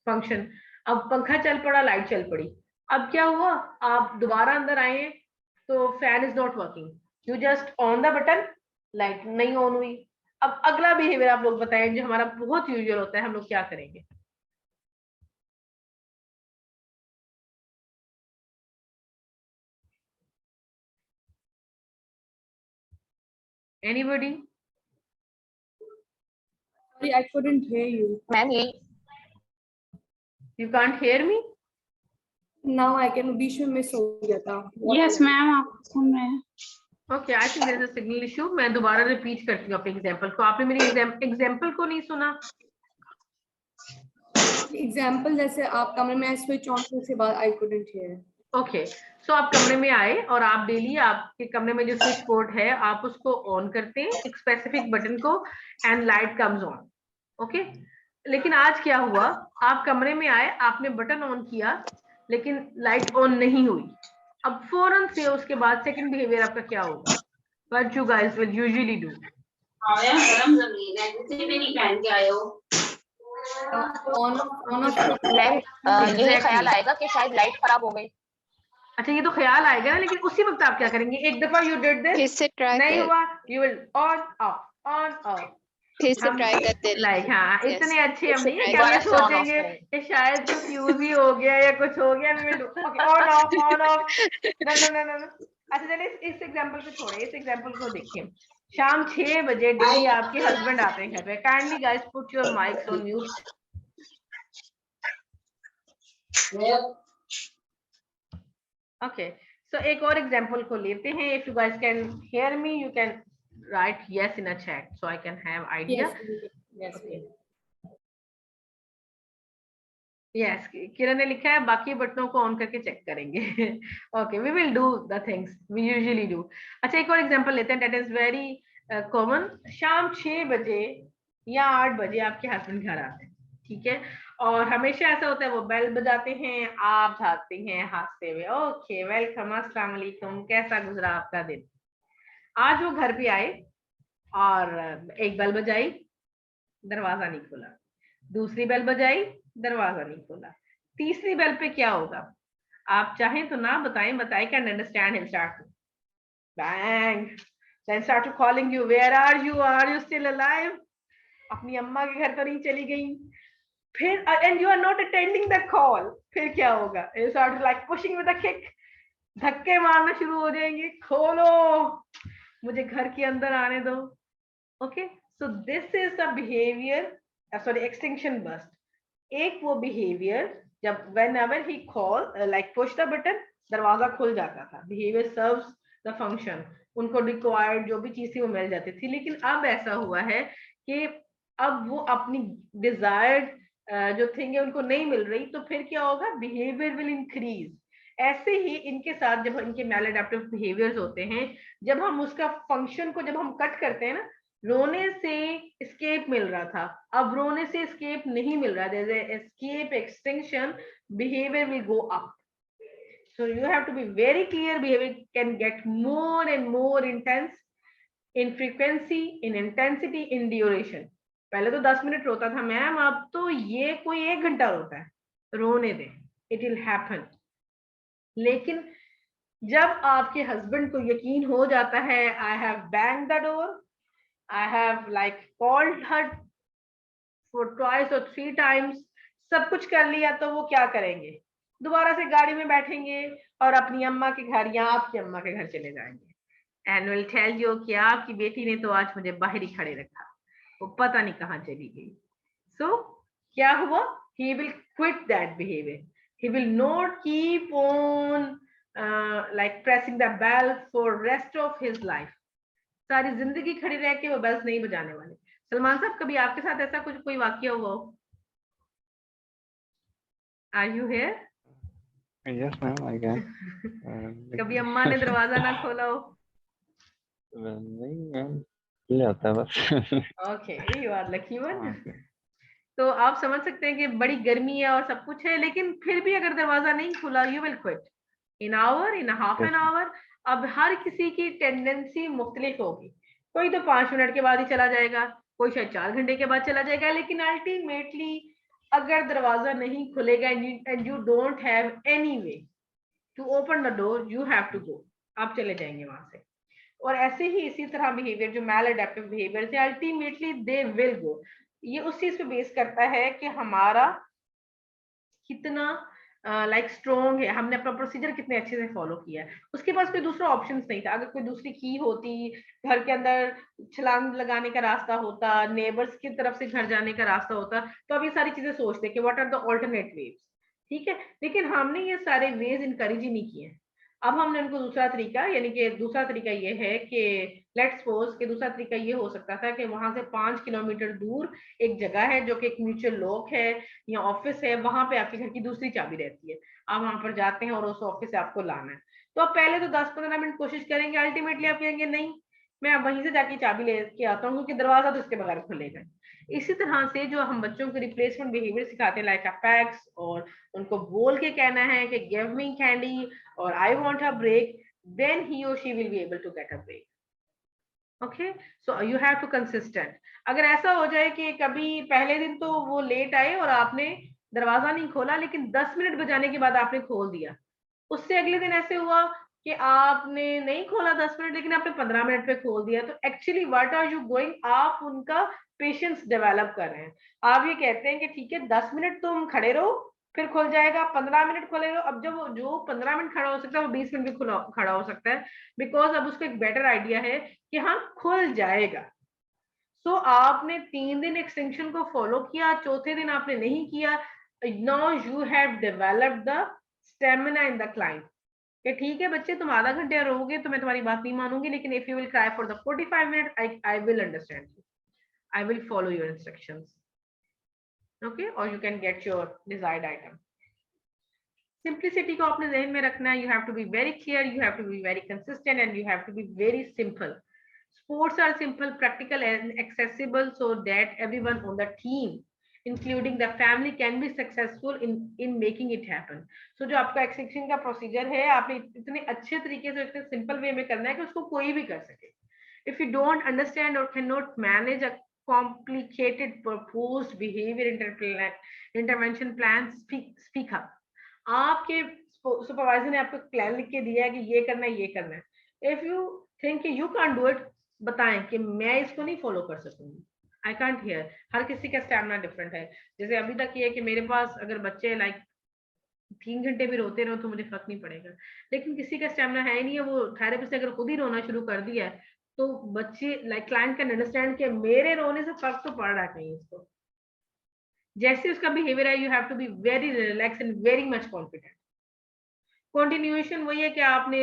function. अब पंखा चल पड़ा, लाइट चल पड़ी. अब क्या हुआ, आप दोबारा अंदर आए तो fan is not working, you just on the button, light नहीं ऑन हुई. अब अगला बिहेवियर आप लोग बताएं जो हमारा बहुत यूजुअल होता है, हम लोग क्या करेंगे. Anybody? Sorry, I couldn't hear you. Ma'am ये You can't hear me? Now I can. बीच में miss हो गया था. यस मैम आप सुन रहे हैं? Okay, I think there is a signal issue. मैं दोबारा रिपीट करती हूँ अपने एग्जाम्पल को. आपने मेरी एग्जाम्पल को नहीं सुना? Example जैसे आप कमरे में switch on करने के बाद I couldn't hear. ओके, सो आप कमरे में आए और आप डेली आपके कमरे में जो स्विच बोर्ड है आप उसको ऑन करते हैं एक स्पेसिफिक बटन को and light comes on. Okay, लेकिन आज क्या हुआ, आप कमरे में आए, आपने बटन ऑन किया लेकिन लाइट ऑन नहीं हुई. अब फौरन से उसके बाद सेकंड बिहेवियर आपका क्या होगा? What you guys will usually do? आया गरम जमीन है जिसे भी नहीं पहन के आए हो. On off. मैम यही Exactly. ख्याल आएगा कि शायद लाइट खराब हो गई. अच्छा, ये तो ख्याल आएगा ना, लेकिन उसी वक्त आप क्या करेंगे? एक दफा यू डिड फिर दिस, से ट्राई नहीं कर हुआ, यू विल ऑन ऑफ. फिर से हम ट्राई करते हैं. लाइक हाँ, Yes. इतने अच्छे हम फिर नहीं है से कि हम ये try करते हैं. सोचेंगे कि शायद कुछ फ्यूज ही हो गया या कुछ हो गया. On off on off. No. अच्छा चलिए इस एग्जांपल को छोड़े, इस एग्जांपल को देखिए. शाम 6 बजे डेली आपके हस्बैंड आते हैं घर पे. Kindly guys put your mics on mute. Okay, so एक और एग्जांपल को लेते हैं. If you guys can hear me, you can write yes in a chat so I can have idea. Yes. Yes, किरण ने लिखा है, बाकी बटनों को ऑन करके चेक करेंगे. Okay, we will do the things we usually do. अच्छा, एक और एग्जांपल लेते हैं दैट इज वेरी कॉमन. शाम 6 बजे या 8 बजे आपके हस्बैंड घर आते हैं, ठीक है, और हमेशा ऐसा होता है वो बेल बजाते हैं, आप भागते हैं हंसते हुए. ओके, वेलकम, अस्सलाम वालेकुम, कैसा गुजरा आपका दिन? आज वो घर पे आए और एक बेल बजाई, दरवाजा नहीं खुला. दूसरी बेल बजाई, दरवाजा नहीं खोला. तीसरी बेल पे क्या होगा? आप चाहें तो ना बताएं can understand. He'll start to bang, then start to calling you, where are you still alive? अपनी अम्मा के घर तो नहीं चली गई? फिर and you are not attending the call. फिर क्या होगा? You start to like pushing with a kick, धक्के मारना शुरू हो जाएंगे. खोलो, मुझे घर के अंदर आने दो. Okay, so this is the behaviour, sorry, extinction burst. एक वो बिहेवियर जब whenever he call like push the button, दरवाजा खुल जाता था. बिहेवियर सर्व्स द फंक्शन, उनको रिक्वायर्ड जो भी चीज थी वो मिल जाती थी. लेकिन अब ऐसा हुआ है कि अब वो अपनी डिजायर्ड जो थिंग है उनको नहीं मिल रही. तो फिर क्या होगा? Behaviour will increase. ऐसे ही इनके साथ जब इनके मैल एडेप्टिव बिहेवियर्स होते हैं, जब हम उसका फंक्शन को जब हम कट करते हैं ना, रोने से एस्केप मिल रहा था, अब रोने से एस्केप नहीं मिल रहा. There is escape extinction, behaviour will go up. So you have to be very clear. Behaviour can get more and more intense in frequency, in intensity, in duration. पहले तो 10 मिनट रोता था मैम, अब तो ये कोई 1 घंटा रोता है. रोने दें, इट विल हैपन. लेकिन जब आपके हस्बैंड को यकीन हो जाता है, I have bang the door, I have like called her for twice or 3 times, सब कुछ कर लिया, तो वो क्या करेंगे? दोबारा से गाड़ी में बैठेंगे और अपनी अम्मा के घर या आपकी अम्मा के घर चले जाएंगे. एंड विल टेल यू कि आपकी बेटी ने तो आज मुझे बाहर ही खड़े रखा, वो पता नहीं कहाँ चली गई. सो क्या हुआ? He will quit that behavior. He will not keep on like pressing the bell for rest of his life. सारी जिंदगी खड़ी रह के वो बेल्स नहीं बजाने वाले. सलमान साहब, कभी आपके साथ ऐसा कुछ कोई वाकया हुआ हो? Are you here? Yes, ma'am, I can. कभी अम्मा ने दरवाजा ना खोला हो? नहीं मैम, खुल जाता है बस. Okay, you are lucky one. तो आप समझ सकते हैं कि बड़ी गर्मी है और सब कुछ है, लेकिन फिर भी अगर दरवाजा नहीं खुला, you will quit in hour, in half an hour. अब हर किसी की टेंडेंसी मुख्तलिफ होगी. कोई तो 5 मिनट के बाद ही चला जाएगा, कोई शायद 4 घंटे के बाद चला जाएगा. लेकिन अल्टीमेटली अगर दरवाजा नहीं खुलेगा and you don't have any way to open the door, you have to go. आप चले जाएंगे वहां से. और ऐसे ही इसी तरह बिहेवियर जो मैल एडेप्टिव बिहेवियर है, अल्टीमेटली दे विल गो. ये उस चीज पे बेस करता है कि हमारा कितना लाइक स्ट्रॉन्ग है, हमने अपना प्रोसीजर कितने अच्छे से फॉलो किया है, उसके पास कोई दूसरा ऑप्शन नहीं था। अगर कोई दूसरी की होती, घर के अंदर छलांग लगाने का रास्ता होता, नेबर्स की तरफ से घर जाने का रास्ता होता, तो अब ये सारी चीजें सोचते कि what are the alternate ways, ठीक है। लेकिन हमने ये सारे वेज इनकरेज ही नहीं किए। अब हमने उनको दूसरा तरीका, यानी कि दूसरा तरीका ये है कि लेट्स सपोज कि दूसरा तरीका ये हो सकता था कि वहां से 5 किलोमीटर दूर एक जगह है जो कि एक म्यूचुअल लॉक है या ऑफिस है, वहां पे आपके घर की दूसरी चाबी रहती है, आप वहां पर जाते हैं और उस ऑफिस से आपको लाना है। तो आप पहले तो 10-15 मिनट कोशिश करेंगे, अल्टीमेटली आप कहेंगे नहीं, मैं वहीं से जाके चाबी लेके आता हूँ क्योंकि दरवाजा तो इसके बगैर खुलेगा। इसी तरह से जो हम बच्चों को रिप्लेसमेंट बिहेवियर सिखाते हैं लाइक अफेक्ट्स, और उनको बोल के कहना है कि गिव मी कैंडी और I want a break, then he और she will be able to get a break. Okay, so you have to consistent. अगर ऐसा हो जाए कि कभी पहले दिन तो वो लेट आए और आपने दरवाजा नहीं खोला, लेकिन 10 मिनट बजाने के बाद आपने खोल दिया, उससे अगले दिन ऐसे हुआ कि आपने नहीं खोला 10 मिनट, लेकिन आपने 15 मिनट पे खोल दिया, तो actually what are you going, आप उनका पेशेंस डेवलप कर रहे हैं। आप ये कहते हैं कि ठीक है 10 मिनट तुम खड़े रहो, फिर खुल जाएगा, 15 मिनट खोलेगा। अब जब जो 15 मिनट खड़ा हो सकता है वो 20 मिनट भी खड़ा हो सकता है, बिकॉज अब उसको एक बेटर आइडिया है कि हाँ खुल जाएगा। सो आपने 3 दिन एक्सटेंशन को फॉलो किया, चौथे दिन आपने नहीं किया, now you have developed the stamina in the client कि ठीक है बच्चे तुम आधा घंटे रहोगे तो मैं तुम्हारी बात नहीं मानूंगी, लेकिन if you will cry for the 45 minute I will understand you, I will follow your instructions, okay, और you can get your desired item. Simplicity को आपने ध्यान में रखना है, you have to be very clear, you have to be very consistent and you have to be very simple. Sports are simple, practical and accessible so that everyone on the team including the family can be successful in making it happen. So जो आपका एक्सेक्शन का प्रोसीजर है आपने इतने अच्छे तरीके से इतने सिंपल वे में करना है कि उसको कोई भी कर सके। If you don't understand or cannot manage a complicated proposed behavior intervention plan, speak up. आपके सुपरवाइजर ने आपको प्लान लिख के दिया है कि ये करना है ये करना है। If you think you can't do it, बताएं कि मैं इसको नहीं फॉलो कर सकूंगी, आई कांट हियर। हर किसी का स्टैमिना डिफरेंट है। जैसे अभी तक ये है कि मेरे पास अगर बच्चे लाइक 3 घंटे भी रोते रहो तो मुझे फर्क नहीं पड़ेगा, लेकिन किसी का स्टैमिना है ही नहीं है, वो थेरेपिस्ट ने अगर खुद ही रोना शुरू कर दिया है तो बच्चे लाइक क्लाइंट कैन अंडरस्टैंड कि मेरे रोने से फर्क तो पड़ रहा है कहीं इसको। जैसे उसका बिहेवियर है, you have to be very relax and very much confident. Continuation वही है कि आपने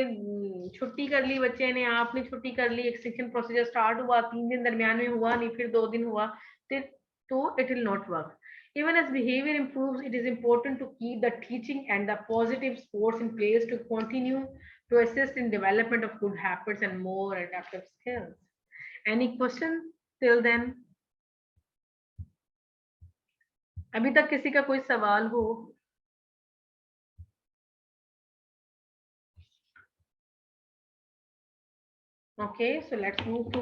छुट्टी कर ली, बच्चे ने आपने छुट्टी कर ली, एक्सटेंशन प्रोसीजर स्टार्ट हुआ, 3 दिन दरमियान में हुआ नहीं, फिर 2 दिन हुआ, तो it will not work. Even as behavior improves, it is important to keep the teaching and the positive sports in place to continue to assist in development of good habits and more adaptive skills. Any questions till then? अभी तक किसी का कोई सवाल हो? Okay, so let's move to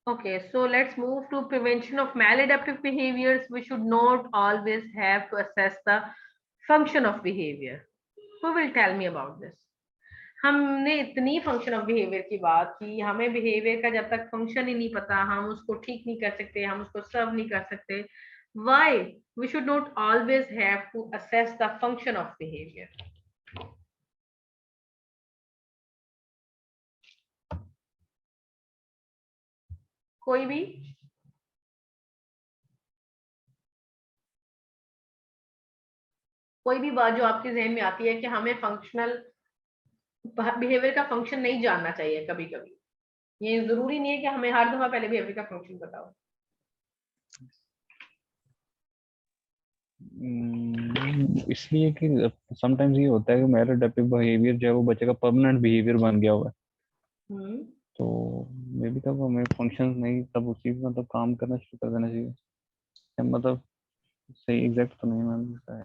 okay, so let's move to prevention of maladaptive behaviors. We should not always have to assess the function of behavior. Who will tell me about this? हमने इतनी फंक्शन ऑफ बिहेवियर की बात की, हमें बिहेवियर का जब तक फंक्शन ही नहीं पता, हम उसको ठीक नहीं कर सकते, हम उसको सर्व नहीं कर सकते। Why we should not always have to assess the function of behavior? कोई भी? कोई भी बात जो आपके जहन में आती है कि हमें फंक्शनल बिहेवियर का फंक्शन नहीं जानना चाहिए कभी कभी, ये जरूरी नहीं है कि हमें हर दफा पहले बिहेवियर का फंक्शन बताओ। इसलिए कि समटाइम्स ये होता है कि मैलाडेप्टिव बिहेवियर जो है वो बच्चे का परमानेंट बिहेवियर बन गया हुआ है, तो मे बी तब हमें फंक्शन नहीं, तब उसी मतलब काम करना शुरू कर देना चाहिए। मतलब सही एग्जैक्ट तो नहीं मैम,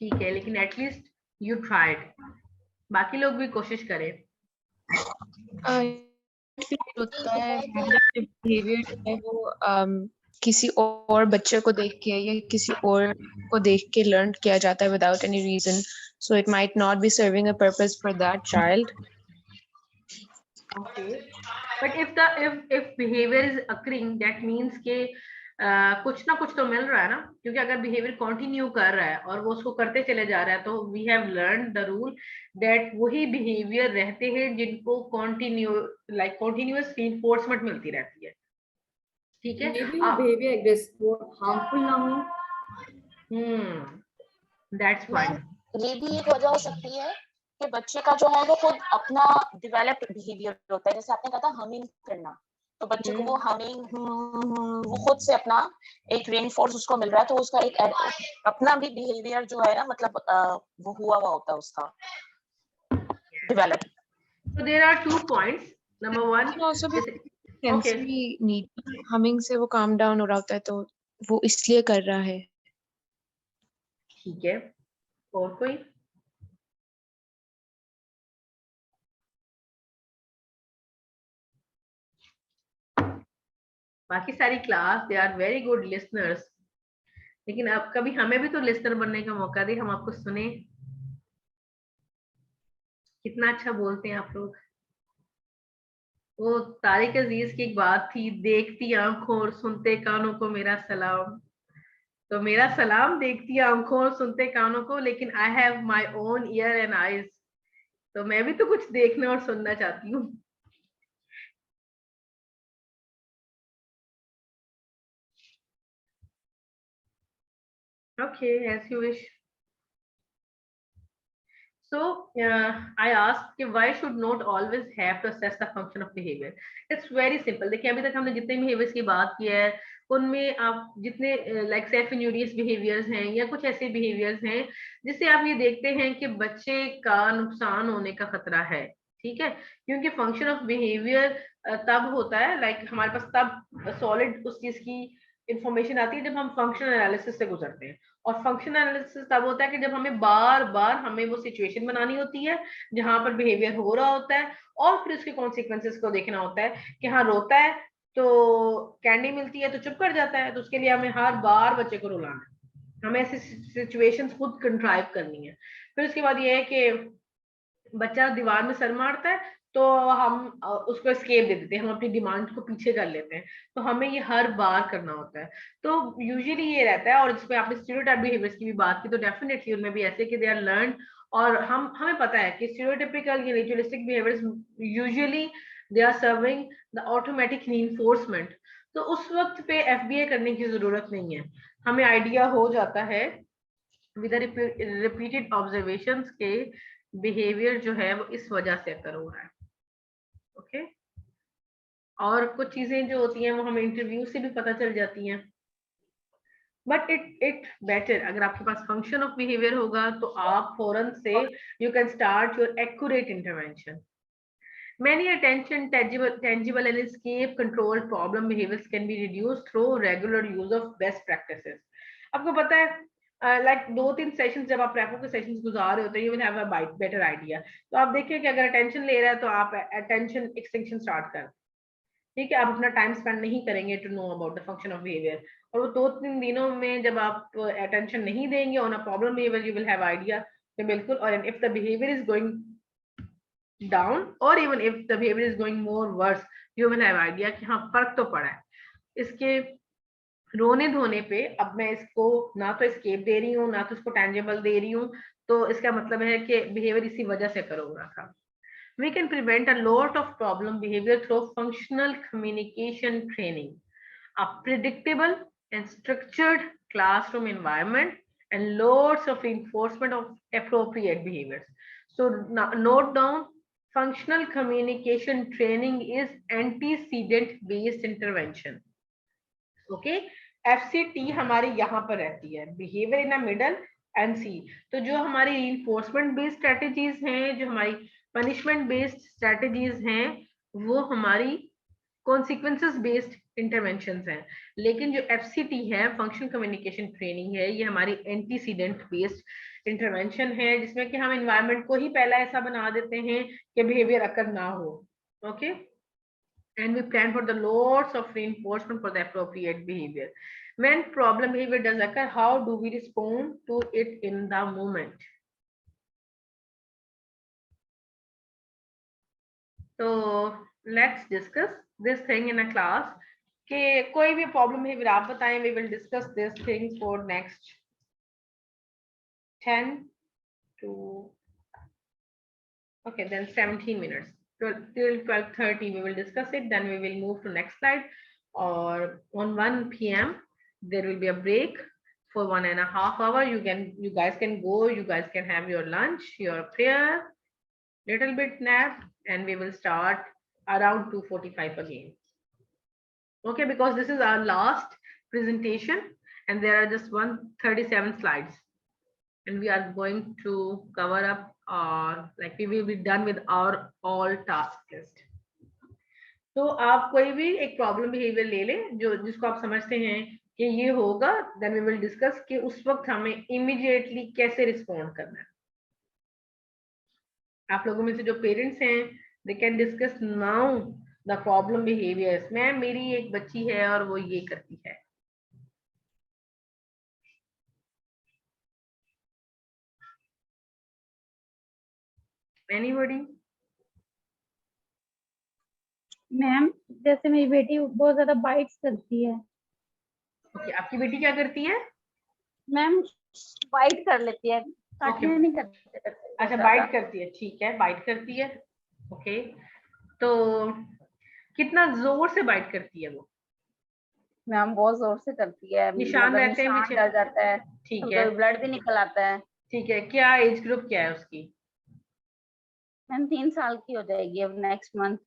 ठीक है, लेकिन एटलीस्ट यू ट्राइड, बाकी लोग भी कोशिश करें। होता है बिहेवियर है वो किसी और बच्चे को देख के या किसी और को देख के लर्न किया जाता है without any reason. So it might not be serving a purpose for that child. Okay, but if behavior is occurring, that means के कुछ ना कुछ तो मिल रहा है ना, क्योंकि अगर बिहेवियर कंटिन्यू कर रहा है और वो उसको करते चले जा रहा है, तो we have learn the rule that वही बिहेवियर रहते हैं जिनको कंटिन्यूअस रीइंफोर्समेंट मिलती रहती है। ठीक है, बिहेवियर एग्रेसिव हार्मफुल ना हो। That's point. ये भी एक वजह हो सकती है कि बच्चे का जो है वो खुद अपना डेवलप्ड बिहेवियर होता है, जैसे आपने कहा था हमिंग करना, तो बच्चे को वो हमिंग वो खुद से अपना एक रेनफोर्स उसको मिल रहा है, तो उसका एक अपना भी बिहेवियर जो है ना, मतलब वो हुआ होता है उसका develop. So there are 2 points. Number 1, can also be sensory need. Humming से वो calm down हो रहा होता है, तो वो इसलिए कर रहा है। ठीक है, और कोई? बाकी सारी class they are very good listeners, लेकिन अब कभी हमें भी तो लिसनर बनने का मौका दे, हम आपको सुने। कितना अच्छा बोलते हैं आप लोग। वो तारिक अजीज की एक बात थी, देखती आंखों और सुनते कानों को मेरा सलाम। तो मेरा सलाम देखती आंखों और सुनते कानों को, लेकिन I have my own year and eyes, तो मैं भी तो कुछ देखना और सुनना चाहती हूँ। Okay, as you wish. So I asked कि why should not always have to assess the function of behavior. It's very simple. देखिए अभी तक हमने जितने behaviors की बात की है, उनमें आप जितने like self injurious behaviors हैं या कुछ ऐसे behaviors हैं जिससे आप ये देखते हैं कि बच्चे का नुकसान होने का खतरा है, ठीक है, क्योंकि फंक्शन ऑफ बिहेवियर तब होता है, लाइक हमारे पास तब सॉलिड उस चीज की इंफॉर्मेशन आती है जब हम फंक्शनल एनालिसिस से गुजरते हैं। और फंक्शनल एनालिसिस तब होता है कि जब हमें बार बार हमें वो सिचुएशन बनानी होती है जहां पर बिहेवियर हो रहा होता है, और फिर उसके कॉन्सिक्वेंसेस को देखना होता है कि हाँ रोता है तो कैंडी मिलती है तो चुप कर जाता है, तो उसके लिए हमें हर बार बच्चे को रुलाना है, हमें ऐसी सिचुएशंस खुद कंट्राइव करनी है। फिर उसके बाद ये है कि बच्चा दीवार में सर मारता है तो हम उसको एस्केप दे देते हैं, हम अपनी डिमांड को पीछे कर लेते हैं, तो हमें ये हर बार करना होता है। तो यूजुअली ये रहता है, और जिसमें आपने स्टीरियोटाइप बिहेवियर्स की भी बात की, तो डेफिनेटली उनमें भी ऐसे कि दे आर लर्न, और हमें पता है कि स्टीरियोटाइपिकल या ritualistic behaviours usually they are serving the automatic reinforcement. तो उस वक्त पे एफबीए करने की जरूरत नहीं है, हमें आइडिया हो जाता है विद रिपीटेड ऑब्जर्वेशंस के बिहेवियर जो है वो इस वजह से अकर हो रहा है। ओके, और कुछ चीजें जो होती हैं वो हमें इंटरव्यू से भी पता चल जाती हैं, बट इट बेटर अगर आपके पास फंक्शन ऑफ बिहेवियर होगा तो आप फौरन से you can start your accurate intervention. Many attention tangible and escape control problem behaviors can be reduced through regular use of best practices. आपको पता है लाइक 2-3 सेशंस जब आप रेपो के सेशंस गुजार रहे होते हैं, you will have a better idea. तो आप देखिए कि अगर अटेंशन ले रहा है तो आप अटेंशन एक्सटेंशन स्टार्ट कर, ठीक है, आप अपना टाइम स्पेंड नहीं करेंगे to know about the function of behaviour, और वो 2-3 दिनों में जब आप अटेंशन नहीं देंगे on a problem behaviour, you will have idea कि बिल्कुल, और if the behaviour is going down or even if the behavior is going more worse, you will have idea कि हाँ फर्क तो पड़ा है। इसके रोने धोने पे अब मैं इसको ना तो एस्केप दे रही हूँ ना तो इसको टेंजिबल दे रही हूँ, तो इसका मतलब है कि बिहेवियर इसी वजह से करूंगा था। We can prevent a lot of problem behavior through functional communication training, a predictable and structured classroom environment, and lots of reinforcement of appropriate behaviors. So note down, functional communication training is antecedent based intervention. Okay, FCT हमारे यहाँ पर रहती है, behavior in a middle and C। तो जो हमारी reinforcement based strategies हैं, जो हमारी punishment based strategies हैं, वो हमारी consequences based interventions हैं। लेकिन जो FCT है, functional communication training है, ये हमारी antecedent based इंटरवेंशन है, जिसमें कि हम एनवायरनमेंट को ही पहला ऐसा बना देते हैं कि बिहेवियर अकर ना हो। Okay, and we plan for the lots of reinforcement for the appropriate behavior. When problem behavior does occur, how do we respond to it in the moment? So let's discuss this thing in a class. कि कोई भी प्रॉब्लम है फिर आप बताएं. We will discuss this thing for next 10 to okay then 17 minutes till 12:30 we will discuss it. Then we will move to next slide. Or on 1 p.m. there will be a break for 1.5 hours. You guys can go. You guys can have your lunch, your prayer, little bit nap, and we will start around 2:45 again. Okay, because this is our last presentation and there are just 137 slides and we are going to cover up like we will be done with our all task list. तो आप कोई भी एक प्रॉब्लम बिहेवियर ले लें जो जिसको आप समझते हैं कि ये होगा, then we will discuss कि उस वक्त हमें immediately कैसे रिस्पॉन्ड करना है. आप लोगों में से जो पेरेंट्स हैं they can discuss now the problem behaviors. Ma'am मेरी एक बच्ची है और वो ये करती है. Anybody? मैम जैसे मेरी बेटी बहुत ज्यादा बाइट्स करती है. Okay, आपकी बेटी क्या करती है? मैम बाइट कर लेती है, काटने नहीं करती. अच्छा बाइट करती है, ठीक है बाइट करती है. ओके, तो कितना जोर से बाइट करती है वो? मैम बहुत जोर से करती है. निशान रहते हैं पीछे? डर जाता है. ठीक है, ब्लड भी निकल आता है. ठीक है. क्या एज ग्रुप क्या है उसकी? मैम 3 साल की हो जाएगी अब नेक्स्ट मंथ.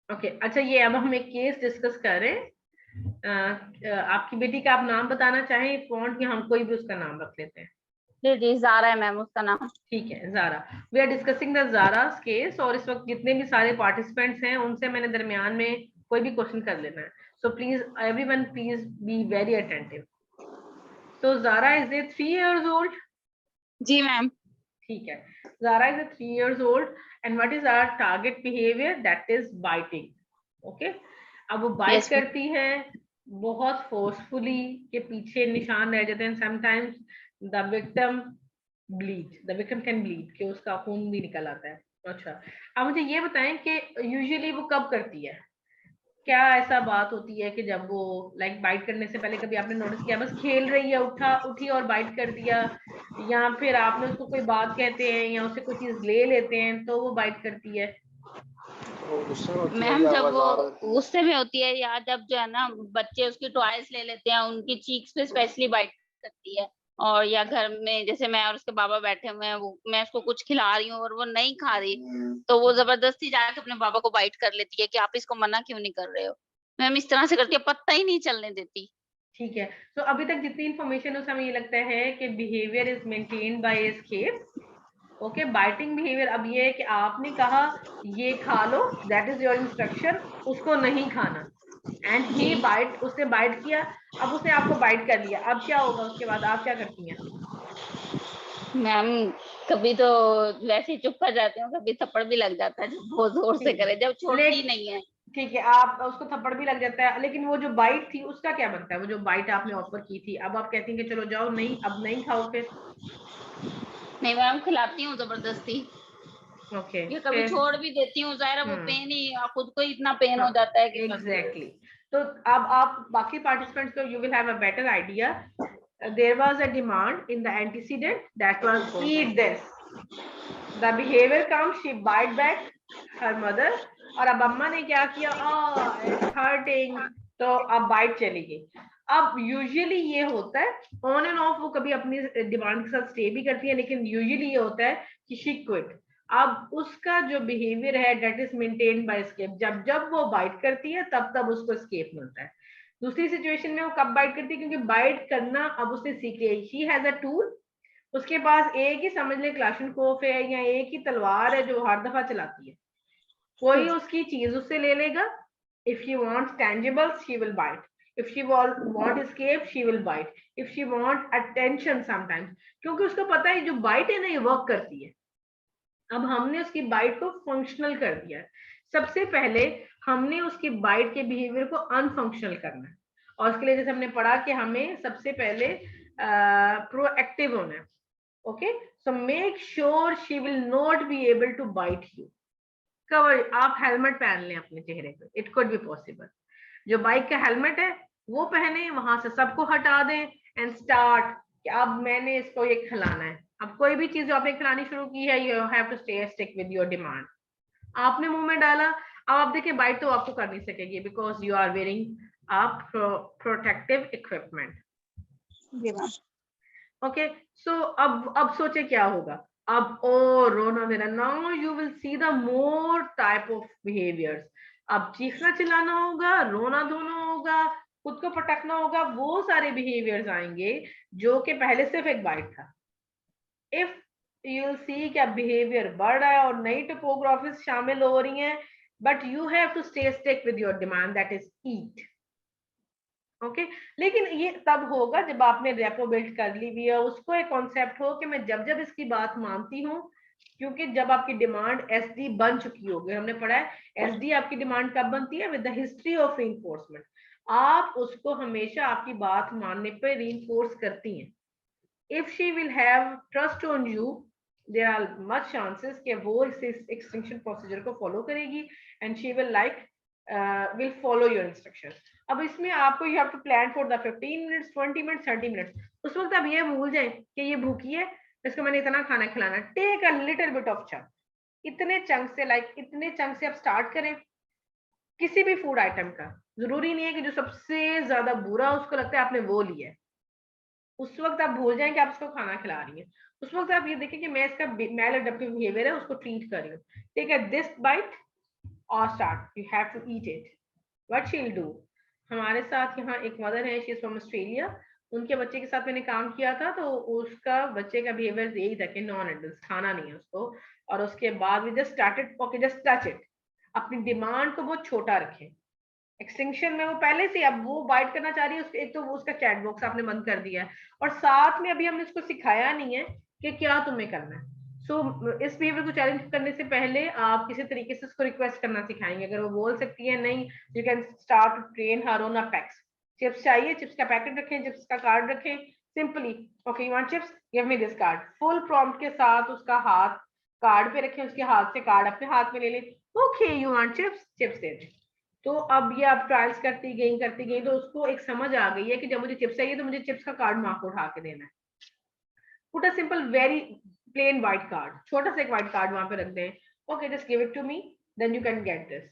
ओके, अच्छा ये अब हम एक केस डिस्कस कर रहे हैं. आपकी बेटी का आप नाम बताना चाहें फॉन्ट या हम कोई भी उसका नाम रख लेते हैं? जी जारा है मैम उसका नाम. ठीक है Zara. We are discussing the Zara's case और इस वक्त जितने भी सारे पार्टिसिपेंट्स हैं उनसे मैंने दरमियान में कोई भी क्वेश्चन कर लेना है. So please everyone please be very attentive. तो Zara is a 3 years old? जी मैम. ठीक है, Zara is a 3 years old and what is our target behavior? That is biting. Okay, अब वो बाइट Yes, करती है बहुत फोर्सफुली के पीछे निशान रह जाते हैं. Sometimes the victim can bleed कि उसका खून भी निकल आता है. अच्छा, अब मुझे ये बताएं कि यूजुअली वो कब करती है? क्या ऐसा बात होती है कि जब वो लाइक बाइट करने से पहले कभी आपने नोटिस किया बस खेल रही है, उठी और बाइट कर दिया, या फिर आपने उसको कोई बात कहते हैं या उससे कोई चीज ले लेते हैं तो वो बाइट करती है? मैम जब वो गुस्से में होती है या जब जो है ना बच्चे उसकी टॉयज ले लेते हैं उनकी चीक्स पे स्पेशली बाइट करती है. और या घर में जैसे मैं और उसके बाबा बैठे हुए हैं, मैं उसको कुछ खिला रही हूँ और वो नहीं खा रही तो वो जबरदस्ती जाके अपने बाबा को बाइट कर लेती है कि आप इसको मना क्यों नहीं कर रहे हो. मैम इस तरह से करती है, पत्ता ही नहीं चलने देती. ठीक है, तो अभी तक जितनी इंफॉर्मेशन है हमें ये लगता है कि behaviour is maintained by escape. Okay, biting behaviour. अब ये है कि आपने कहा ये खा लो, दैट इज योर इंस्ट्रक्शन, उसको नहीं खाना, एंड ही बाइट, उसने बाइट किया, अब उसने आपको बाइट कर लिया, अब क्या होगा उसके बाद? आप क्या करती हैं? मैम कभी तो वैसे ही चुप कर जाती हूँ, कभी थप्पड़ भी लग जाता है जब बहुत जोर से करे, जब छोड़ती नहीं है. ठीक है, आप उसको थप्पड़ भी लग जाता है, लेकिन वो जो बाइट थी उसका क्या बनता है? वो जो बाइट आपने ऑफर की थी, अब आप कहती हैं कि चलो जाओ, नहीं अब नहीं खाओ, फिर? नहीं मैम खिलाती हूँ जबरदस्ती. ओके, ये कभी छोड़ भी देती हूँ, ज़ाहिर है वो पेन ही खुद को इतना पेन हो जाता है कि एग्जैक्टली. तो अब आप बाकी पार्टिसिपेंट्स को you will have a better idea. There was a demand in the antecedent that was eat this. The behavior comes, she bite back her mother. और अब अम्मा ने क्या किया? it's hurting. तो अब बाइट चली गई. अब यूजुअली ये होता है ऑन एंड ऑफ, वो कभी अपनी डिमांड के साथ स्टे भी करती है, लेकिन यूजुअली ये होता है कि शी क्विट. अब उसका जो बिहेवियर है that is maintained by escape. जब वो बाइट करती है तब उसको एस्केप मिलता है. दूसरी सिचुएशन में वो कब बाइट करती है? क्योंकि बाइट करना अब उसने सीख लिया. शी हैज अ टूल, उसके पास एक ही समझ ले क्लाशनकोफ है या एक ही तलवार है जो हर दफा चलाती है. कोई उसकी चीज उससे ले लेगा. If she wants tangibles she will bite. If she want escape she will bite. If she want attention sometimes, क्योंकि उसको पता है जो बाइट है ना ये वर्क करती है. अब हमने उसकी बाइट को फंक्शनल कर दिया. सबसे पहले हमने उसकी बाइट के बिहेवियर को अनफंक्शनल करना है, और उसके लिए जैसे हमने पढ़ा कि हमें सबसे पहले प्रोएक्टिव होना है. Okay, so make sure she will not be able to bite you. Cover, आप हेलमेट पहन लें अपने चेहरे पे, इट कुड बी पॉसिबल। जो बाइक का हेलमेट है वो पहने, वहां से सबको हटा दें एंड स्टार्ट कि अब मैंने इसको ये खिलाना है। अब कोई भी चीज जो आपने खिलानी शुरू की है, you have to stick with your demand. आपने मुंह में डाला, अब आप देखिए बाइट तो आपको कर नहीं सकेगी because you are wearing protective equipment. Okay, so अब सोचे क्या होगा। अब ओ रोना देना, now you will see the more type of behaviours. अब चीखना चिल्लाना होगा, रोना धोना होगा, खुद को पटकना होगा, वो सारे बिहेवियर्स आएंगे जो कि पहले सिर्फ एक बाइट था। इफ यू विल सी कि अब बिहेवियर बढ़ रहा है और नई टोपोग्राफीज शामिल हो रही हैं, but you have to stay stick with your demand, that is eat. Okay, लेकिन ये तब होगा जब आपने रेपो बिल्ड कर ली हुई है, उसको एक कॉन्सेप्ट हो कि मैं जब जब इसकी बात मानती हूँ, क्योंकि जब आपकी डिमांड एसडी बन चुकी होगी, हमने पढ़ा है एसडी आपकी डिमांड कब बनती है, with the history of reinforcement. आप उसको हमेशा आपकी बात मानने पे रीइंफोर्स करती हैं। If she will have trust on you, there are much chances कि वो इस एक्सटिंक्शन प्रोसीजर को फॉलो करेगी and she will will follow your instructions. अब इसमें आपको you have to plan for the 15 minutes, 20 minutes, 30 minutes. उस वक्त आप ये भूल जाए कि ये भूखी है, इसको मैंने इतना खाना खिलाना। Take a little bit of chunk, इतने चंक से इतने चंक से आप स्टार्ट करें किसी भी फूड आइटम का। जरूरी नहीं है कि जो सबसे ज्यादा बुरा उसको लगता है आपने वो लिया है। उस वक्त आप भूल जाएं कि आप उसको खाना खिला रही हैं। उस वक्त आप ये देखें कि मैं इसका मैल एडप्टिव बिहेवियर है, उसको ट्रीट कर रही हूँ। Take a this bite or start, you have to eat it. What she'll do, हमारे साथ यहाँ एक मदर है, she is from Australia, उनके बच्चे के साथ मैंने काम किया था, तो उसका बच्चे का बिहेवियर यही था कि नॉन एडल्ट खाना नहीं है उसको, और उसके बाद we just started, okay just touch it, अपनी डिमांड को बहुत छोटा रखें। एक्सटिंक्शन में वो पहले से अब वो बाइट करना चाह रही है, एक तो वो उसका चैट बॉक्स आपने बंद कर दिया है, और साथ में अभी हमने उसको सिखाया नहीं है कि क्या तुम्हें करना है। इस बिहेवियर को चैलेंज करने से पहले आप किसी तरीके से उसको रिक्वेस्ट करना सिखाएंगे। अगर वो बोल सकती है नहीं, you can start to train her on a packs. Chips चाहिए, चिप्स का पैकेट रखें, चिप्स का कार्ड रखें, simply okay you want chips, give me this card. Full prompt के साथ उसका हाथ कार्ड पे रखें, उसके हाथ से कार्ड अपने हाथ में ले लें, okay you want chips, chips दे दें। तो अब ये आप ट्रायल्स करती गई तो उसको एक समझ आ गई है कि जब मुझे चिप्स चाहिए तो मुझे चिप्स का कार्ड माँ को उठा के देना है। Put a simple very plain white card, छोटा सा एक व्हाइट कार्ड वहां पे रख दें, okay just give it to me then you can get this.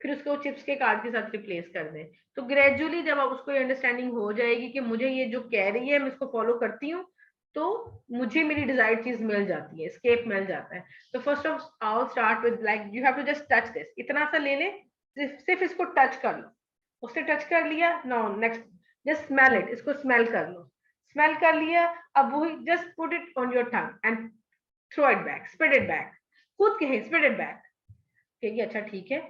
फिर उसको चिप्स के कार्ड के साथ रिप्लेस कर दें। तो ग्रेजुअली जब आप उसको अंडरस्टैंडिंग हो जाएगी कि मुझे ये जो कह रही है मैं इसको फॉलो करती हूँ, तो मुझे मेरी डिजायर्ड चीज मिल जाती है, एस्केप मिल जाता है। तो first of all start with like you have to just touch this, इतना सा ले ले, सिर्फ इसको टच कर लो। उसने टच कर लिया, no next just smell it, इसको स्मेल कर लो, स्मेल कर लिया, अब वही just put it on your tongue and throw it back, spread it back, खुद कहें स्प्रेड इट बैक, कहेगी अच्छा ठीक है।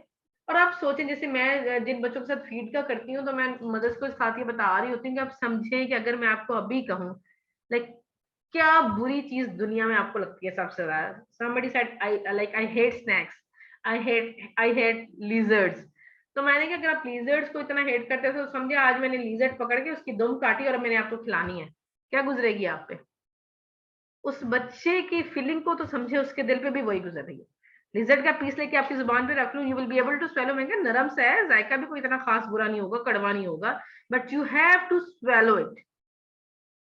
और आप सोचें जैसे मैं जिन बच्चों के साथ फीड का करती हूँ तो मैं मदर्स को साथ ये बता रही होती हूँ कि आप समझें कि अगर मैं आपको अभी कहूँ लाइक क्या बुरी चीज दुनिया में आपको लगती है सबसे ज्यादा। somebody said I hate snacks, I hate lizards। तो मैंने कहा अगर आप लीजर्ड्स को इतना हेट करते थे तो समझे आज मैंने लीजर्ड पकड़ के उसकी दुम काटी और मैंने आपको खिलानी है, क्या गुजरेगी आप पे? उस बच्चे की फीलिंग को तो समझे, उसके दिल पे भी वही गुजर रही है। लिजर्ड का पीस लेके आपकी जुबान पे रख लूं, you will be able to swallow. मैं क्या नरम सा है, जायका भी कोई इतना खास बुरा नहीं होगा, कड़वा नहीं होगा, but you have to swallow it.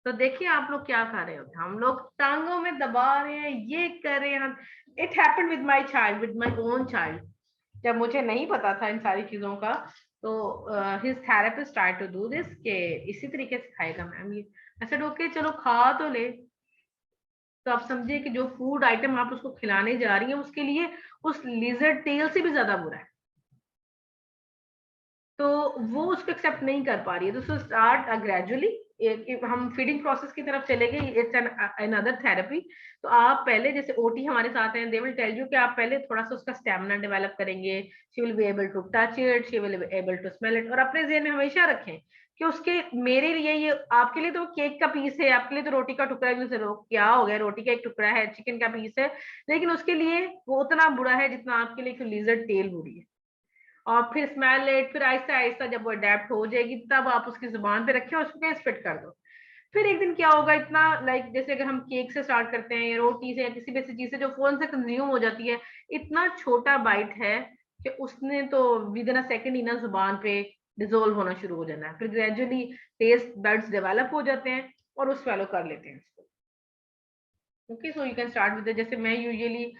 तो देखिए आप लोग क्या कर रहे होते हैं, हम लोग टांगों में दबा रहे हैं, ये कर रहे हैं। It happened with my child, with my own child. जब मुझे नहीं पता था इन सारी चीजों का, तो his therapist tried to do this के इसी तरीके से खाएगा मैम ये। ऐसे ओके चलो खा तो ले। तो आप समझिए कि जो फूड आइटम आप उसको खिलाने जा रही हैं उसके लिए उस लिजर्ड टेल से भी ज्यादा बुरा है, तो वो उसको एक्सेप्ट नहीं कर पा रही है। तो स्टार्ट ग्रेजुअली, हम फीडिंग प्रोसेस की तरफ चले गए, इट्स अनदर थेरेपी। तो आप पहले जैसे ओटी हमारे साथ हैं, दे विल टेल यू कि आप पहले थोड़ा सा उसका स्टैमिना डेवलप करेंगे, she will be able to touch it, she will be able to smell it. और अपने ज़हन में हमेशा रखें कि उसके मेरे लिए ये, आपके लिए तो केक का पीस है, आपके लिए तो रोटी का टुकड़ा है, क्या हो गया, रोटी का एक टुकड़ा है, चिकन का पीस है, लेकिन उसके लिए वो उतना बुरा है जितना आपके लिए लिजर्ड टेल बुरी है। और फिर स्मेल इट, फिर आहिस्ता आहिस्ता जब वो अडेप्ट हो जाएगी तब आप उसकी जुबान पे रखें और उसको स्पिट कर दो। फिर एक दिन क्या होगा, इतना लाइक जैसे अगर हम केक से स्टार्ट करते हैं या रोटी से या किसी भी ऐसी चीज से जो फौरन से कंज्यूम हो जाती है, इतना छोटा बाइट है कि उसने तो विद इन अ सेकंड ही ना जुबान पे डिजोल्व होना शुरू हो जाना है। फिर ग्रेजुअली टेस्ट बड्स डेवलप हो जाते हैं और वो स्वेलो कर लेते हैं इसको। Okay, so you can start with, जैसे मैं यूजुअली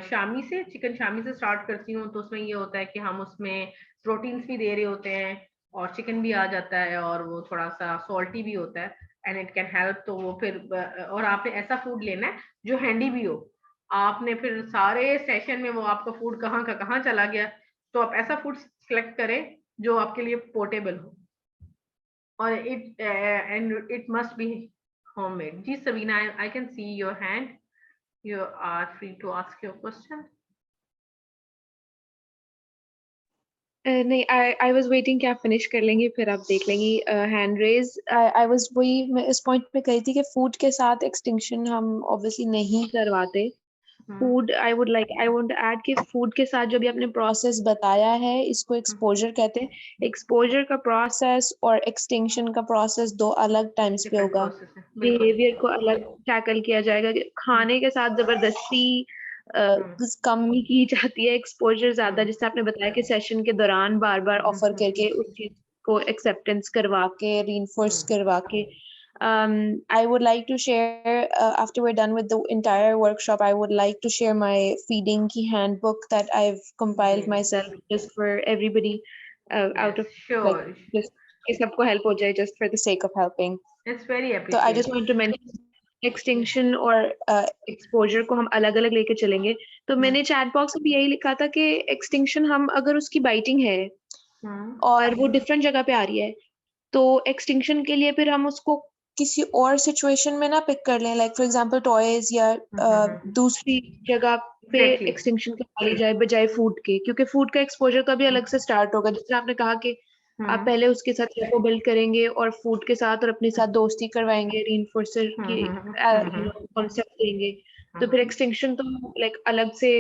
शामी से, चिकन शामी से स्टार्ट करती हूँ। तो उसमें ये होता है कि हम उसमें प्रोटीन्स भी दे रहे होते हैं और चिकन भी आ जाता है और वो थोड़ा सा सॉल्टी भी होता है एंड इट कैन हेल्प। तो वो फिर और आपने ऐसा फूड लेना है जो हैंडी भी हो। आपने फिर सारे सेशन में वो आपका फूड कहाँ का कहाँ चला गया, तो आप ऐसा फूड सिलेक्ट करें जो आपके लिए पोर्टेबल हो और इट मस्ट बी homemade. जी Sabina, I can see your hand. You are free to ask your question. नहीं, आई वाज वेटिंग कि आप फिनिश कर लेंगी फिर आप देख लेंगी हैंड रेज। आई वाज वही मैं इस पॉइंट पे कही थी कि फूड के साथ एक्सटिंक्शन हम ऑब्वियसली नहीं करवाते। फूड आई वुड ऐड कि फूड के साथ जो भी आपने प्रोसेस बताया है इसको एक्सपोजर कहते हैं। एक्सपोजर का प्रोसेस और एक्सटिंक्शन का प्रोसेस दो अलग टाइम्स पे Different होगा। process है, बिल्कुल। बिहेवियर को अलग टैकल किया जाएगा। खाने के साथ जबरदस्ती कम ही की जाती है, एक्सपोजर ज्यादा, जैसे आपने बताया कि सेशन के दौरान बार बार ऑफर करके उस चीज को एक्सेप्टेंस करवा के रीइंफोर्स करवा के। I would like to share after we're done with the entire workshop, I would like to share my feeding ki handbook that I've compiled Yes. myself just for everybody out Yes, of like sure. just कि सबको help हो जाए just for the sake of helping. It's very तो I just appreciated. want to mention extinction और एक्सपोजर को हम अलग अलग लेके चलेंगे। तो मैंने चैट बॉक्स में भी यही लिखा था कि एक्सटिंक्शन हम अगर उसकी बाइटिंग है और वो डिफरेंट जगह पे आ रही है तो एक्सटिंक्शन के लिए फिर हम उसको किसी और सिचुएशन में ना पिक कर लें, लाइक फॉर एग्जांपल टॉयज या दूसरी जगह पे Exactly. एक्सटिंक्शन करवाई जाए बजाय फूड के, क्योंकि फूड का एक्सपोजर तो अभी अलग से स्टार्ट होगा। जैसे आपने कहा कि आप पहले उसके साथ रेपो बिल्ड करेंगे और फूड के साथ और अपने साथ दोस्ती करवाएंगे, रीइंफोर्सर की कॉन्सेप्ट देंगे, तो फिर एक्सटिंक्शन तो लाइक अलग से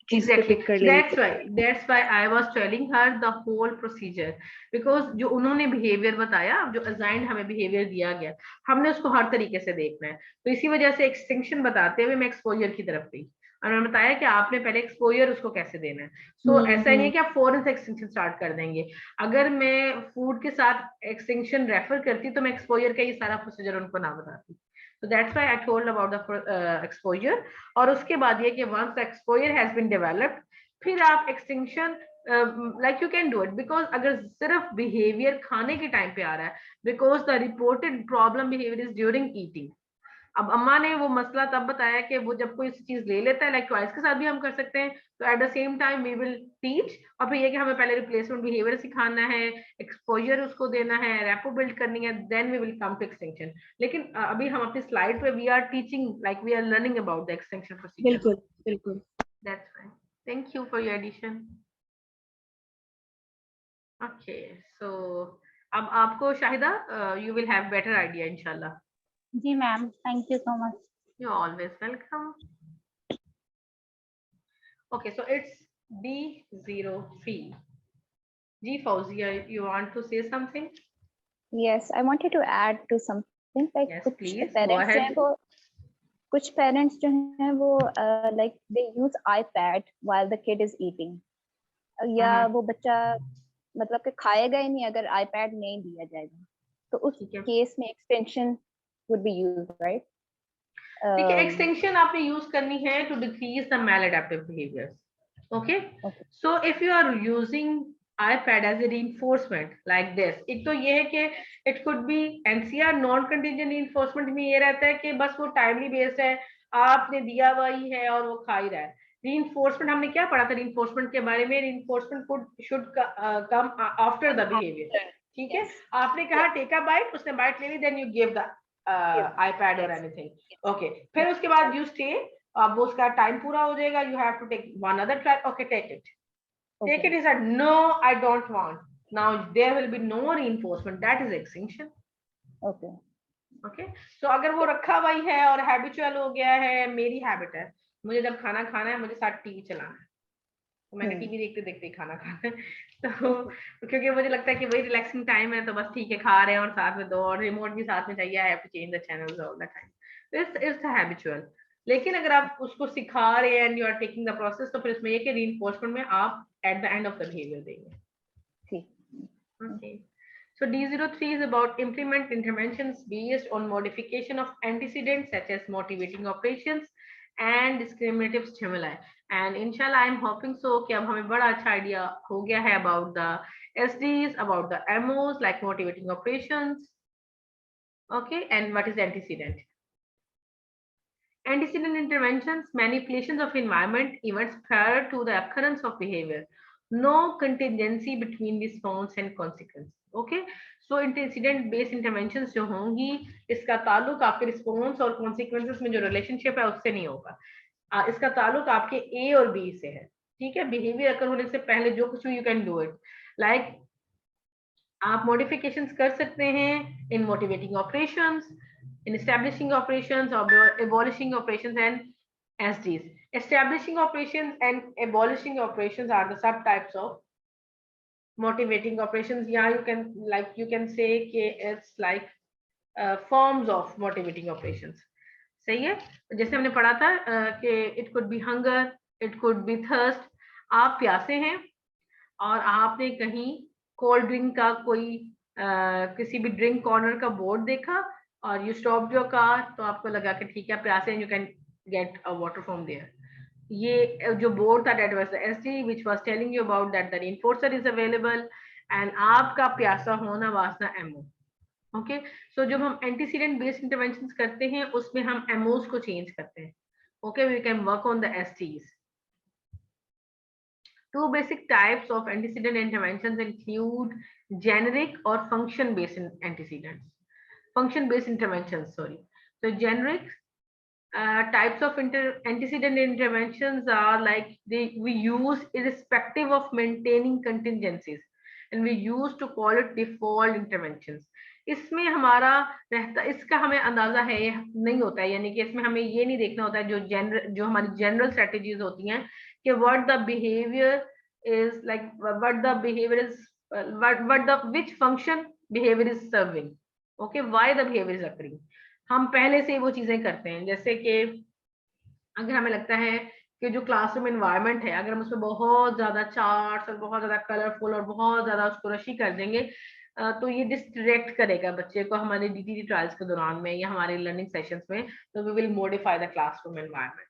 चीज पे Exactly. पिक कर लेंगे। That's why I was telling her the whole procedure, because जो उन्होंने behavior बताया, जो assigned हमें behavior दिया गया, हमने उसको हर तरीके से देखना है। तो इसी वजह से एक्सटिंक्शन बताते हुए मैं एक्सपोजर की तरफ गई और मैंने बताया कि आपने पहले एक्सपोजर उसको कैसे देना है। सो ऐसा नहीं है कि आप फौरन से एक्सटिंक्शन स्टार्ट कर देंगे। अगर मैं फूड के साथ एक्सटिंक्शन रेफर करती तो मैं एक्सपोजर का ये सारा प्रोसीजर उनको ना बताती। So that's why I told about the exposure. और उसके बाद ये कि once the exposure has been developed, फिर आप extinction like you can do it, because अगर सिर्फ behavior खाने के टाइम पे आ रहा है, because the reported problem behavior is during eating. अब अम्मा ने वो मसला तब बताया कि वो जब कोई चीज ले लेता है, लाइक टॉयज के साथ भी हम कर सकते हैं, तो at the same time we will teach. और फिर ये कि हमें पहले रिप्लेसमेंट बिहेवियर सिखाना है, एक्सपोजर उसको देना है, रेपो बिल्ड करनी है, then we will come to extinction. लेकिन अभी हम अपनी स्लाइड पे we are teaching, like we are learning about the extinction procedure. बिल्कुल बिल्कुल। That's fine, thank you for your addition. Okay, so अब आपको Shahida, you will have better idea इंशाल्लाह। जी ma'am, thank you so much. You're always welcome. Okay, so it's B03. G Fauzia, you want to say something? Yes, I wanted to add to something like Yes, कुछ please, go parents जो ahead. हैं वो कुछ parents जो हैं वो like they use iPad while the kid is eating. या वो बच्चा मतलब कि खाएगा ही नहीं अगर iPad नहीं दिया जाएगा, तो उस केस में extension would be used, right? ठीक है, एक्सटेंशन आपने यूज करनी है to decrease the maladaptive behaviours. Okay, so if you are using iPad as a reinforcement like this, एक तो ये है कि it could be NCR non contingent reinforcement में ये रहता है कि बस वो टाइमली बेस्ड है, आपने दिया हुआ ही है और वो खा ही रहा है। reinforcement हमने क्या पढ़ा था reinforcement के बारे में? reinforcement should come after the behavior. ठीक है, आपने कहा टेक अ बाइट, उसने बाइट ले ली, then you give the iPad or anything. Okay, फिर उसके बाद you stay, अब उसका टाइम पूरा हो जाएगा, you have to take one other try. Okay, take it. Take it. He said, no, I don't want. Now there will be no reinforcement. That is extinction. Okay. Okay. So अगर वो रखा हुआ ही है और habitual हो गया है, मेरी हैबिट है, मुझे जब खाना खाना है मुझे साथ टीवी चलाना है, तो मैंने टीवी देखते देखते ही खाना खाना है। तो क्योंकि मुझे लगता है कि वही रिलैक्सिंग टाइम है, तो बस ठीक है, खा रहे हैं और साथ में दो और रिमोट भी साथ में चाहिए, I have to change the channels all the time. It's habitual. लेकिन अगर आप उसको सिखा रहे हैं and you are taking the process, तो फिर इसमें ये कि रीइंफोर्समेंट में आप at the end of the behaviour देंगे। Okay. So D03 is about implement interventions based on modification of antecedents such as motivating operations and discriminative stimuli. And inshallah, I'm hoping so कि अब हमें बड़ा अच्छा idea हो गया है about the SDs, about the MOs like motivating operations. Okay, and what is antecedent? Antecedent interventions, manipulations of environment events prior to the occurrence of behavior. No contingency between response and consequence. Okay, so antecedent based interventions जो होंगी, इसका ताल्लुक आपके response और consequences में जो relationship है उससे नहीं होगा। इसका ताल्लुक आपके A और B से है। ठीक है, behavior occur होने से पहले जो कुछ you can do it. Like आप modifications कर सकते हैं in motivating operations, in establishing operations or abolishing operations and SDs. Establishing operations and abolishing operations are the subtypes of motivating operations. Yeah, you can say it's like forms of motivating operations. सही है, जैसे हमने पढ़ा था कि it could be hunger, it could be thirst. आप प्यासे हैं और आपने कहीं कोल्ड ड्रिंक का कोई किसी भी ड्रिंक कॉर्नर का बोर्ड देखा और यू स्टॉप योर कार, तो आपको लगा कि ठीक है प्यासे हैं, you can get a water from there. ये जो बोर्ड था that was the SD which was telling you about that the reinforcer is available and आपका प्यासा होना was the MO. Okay, so जब हम एंटीसीडेंट बेस्ड इंटरवेंशंस करते हैं उसमें हम एमओस को चेंज करते हैं। Okay, we can work on the STs. Two basic types of antecedent interventions include generic or function-based antecedents. Function-based interventions, sorry. So generic types of antecedent interventions are like we use irrespective of maintaining contingencies, and we used to call it default interventions. इसमें हमारा रहता, इसका हमें अंदाजा है नहीं होता है, यानी कि इसमें हमें ये नहीं देखना होता है जो हमारी जनरल स्ट्रेटेजीज होती हैं कि what the behavior is like, what the behavior is, which function behavior is serving. Okay, why the behavior is occurring. हम पहले से वो चीजें करते हैं, जैसे कि अगर हमें लगता है कि जो क्लासरूम एनवायरनमेंट है, अगर हम उसमें बहुत ज्यादा चार्ट्स और बहुत ज्यादा कलरफुल और बहुत ज्यादा उसको रशी कर देंगे तो ये डिस्ट्रैक्ट करेगा बच्चे को हमारे डीटीटी ट्रायल्स के दौरान में या हमारे लर्निंग सेशंस में, तो we will modify the classroom environment.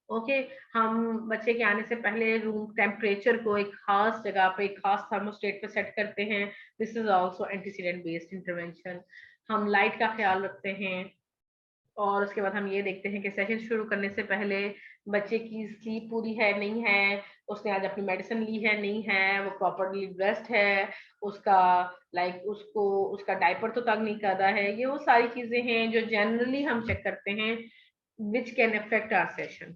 Okay, हम बच्चे के आने से पहले रूम टेम्परेचर को एक खास जगह पे, एक खास थर्मोस्टेट पे सेट करते हैं। This is also antecedent based intervention. हम लाइट का ख्याल रखते हैं और उसके बाद हम ये देखते हैं कि सेशन शुरू करने से पहले बच्चे की स्लीप पूरी है नहीं है, उसने आज अपनी मेडिसिन ली है नहीं है, वो प्रॉपरली ड्रेस्ड है, उसका उसको उसका डायपर तो तंग नहीं कर रहा है। ये वो सारी चीजें हैं जो जनरली हम चेक करते हैं which can affect our session.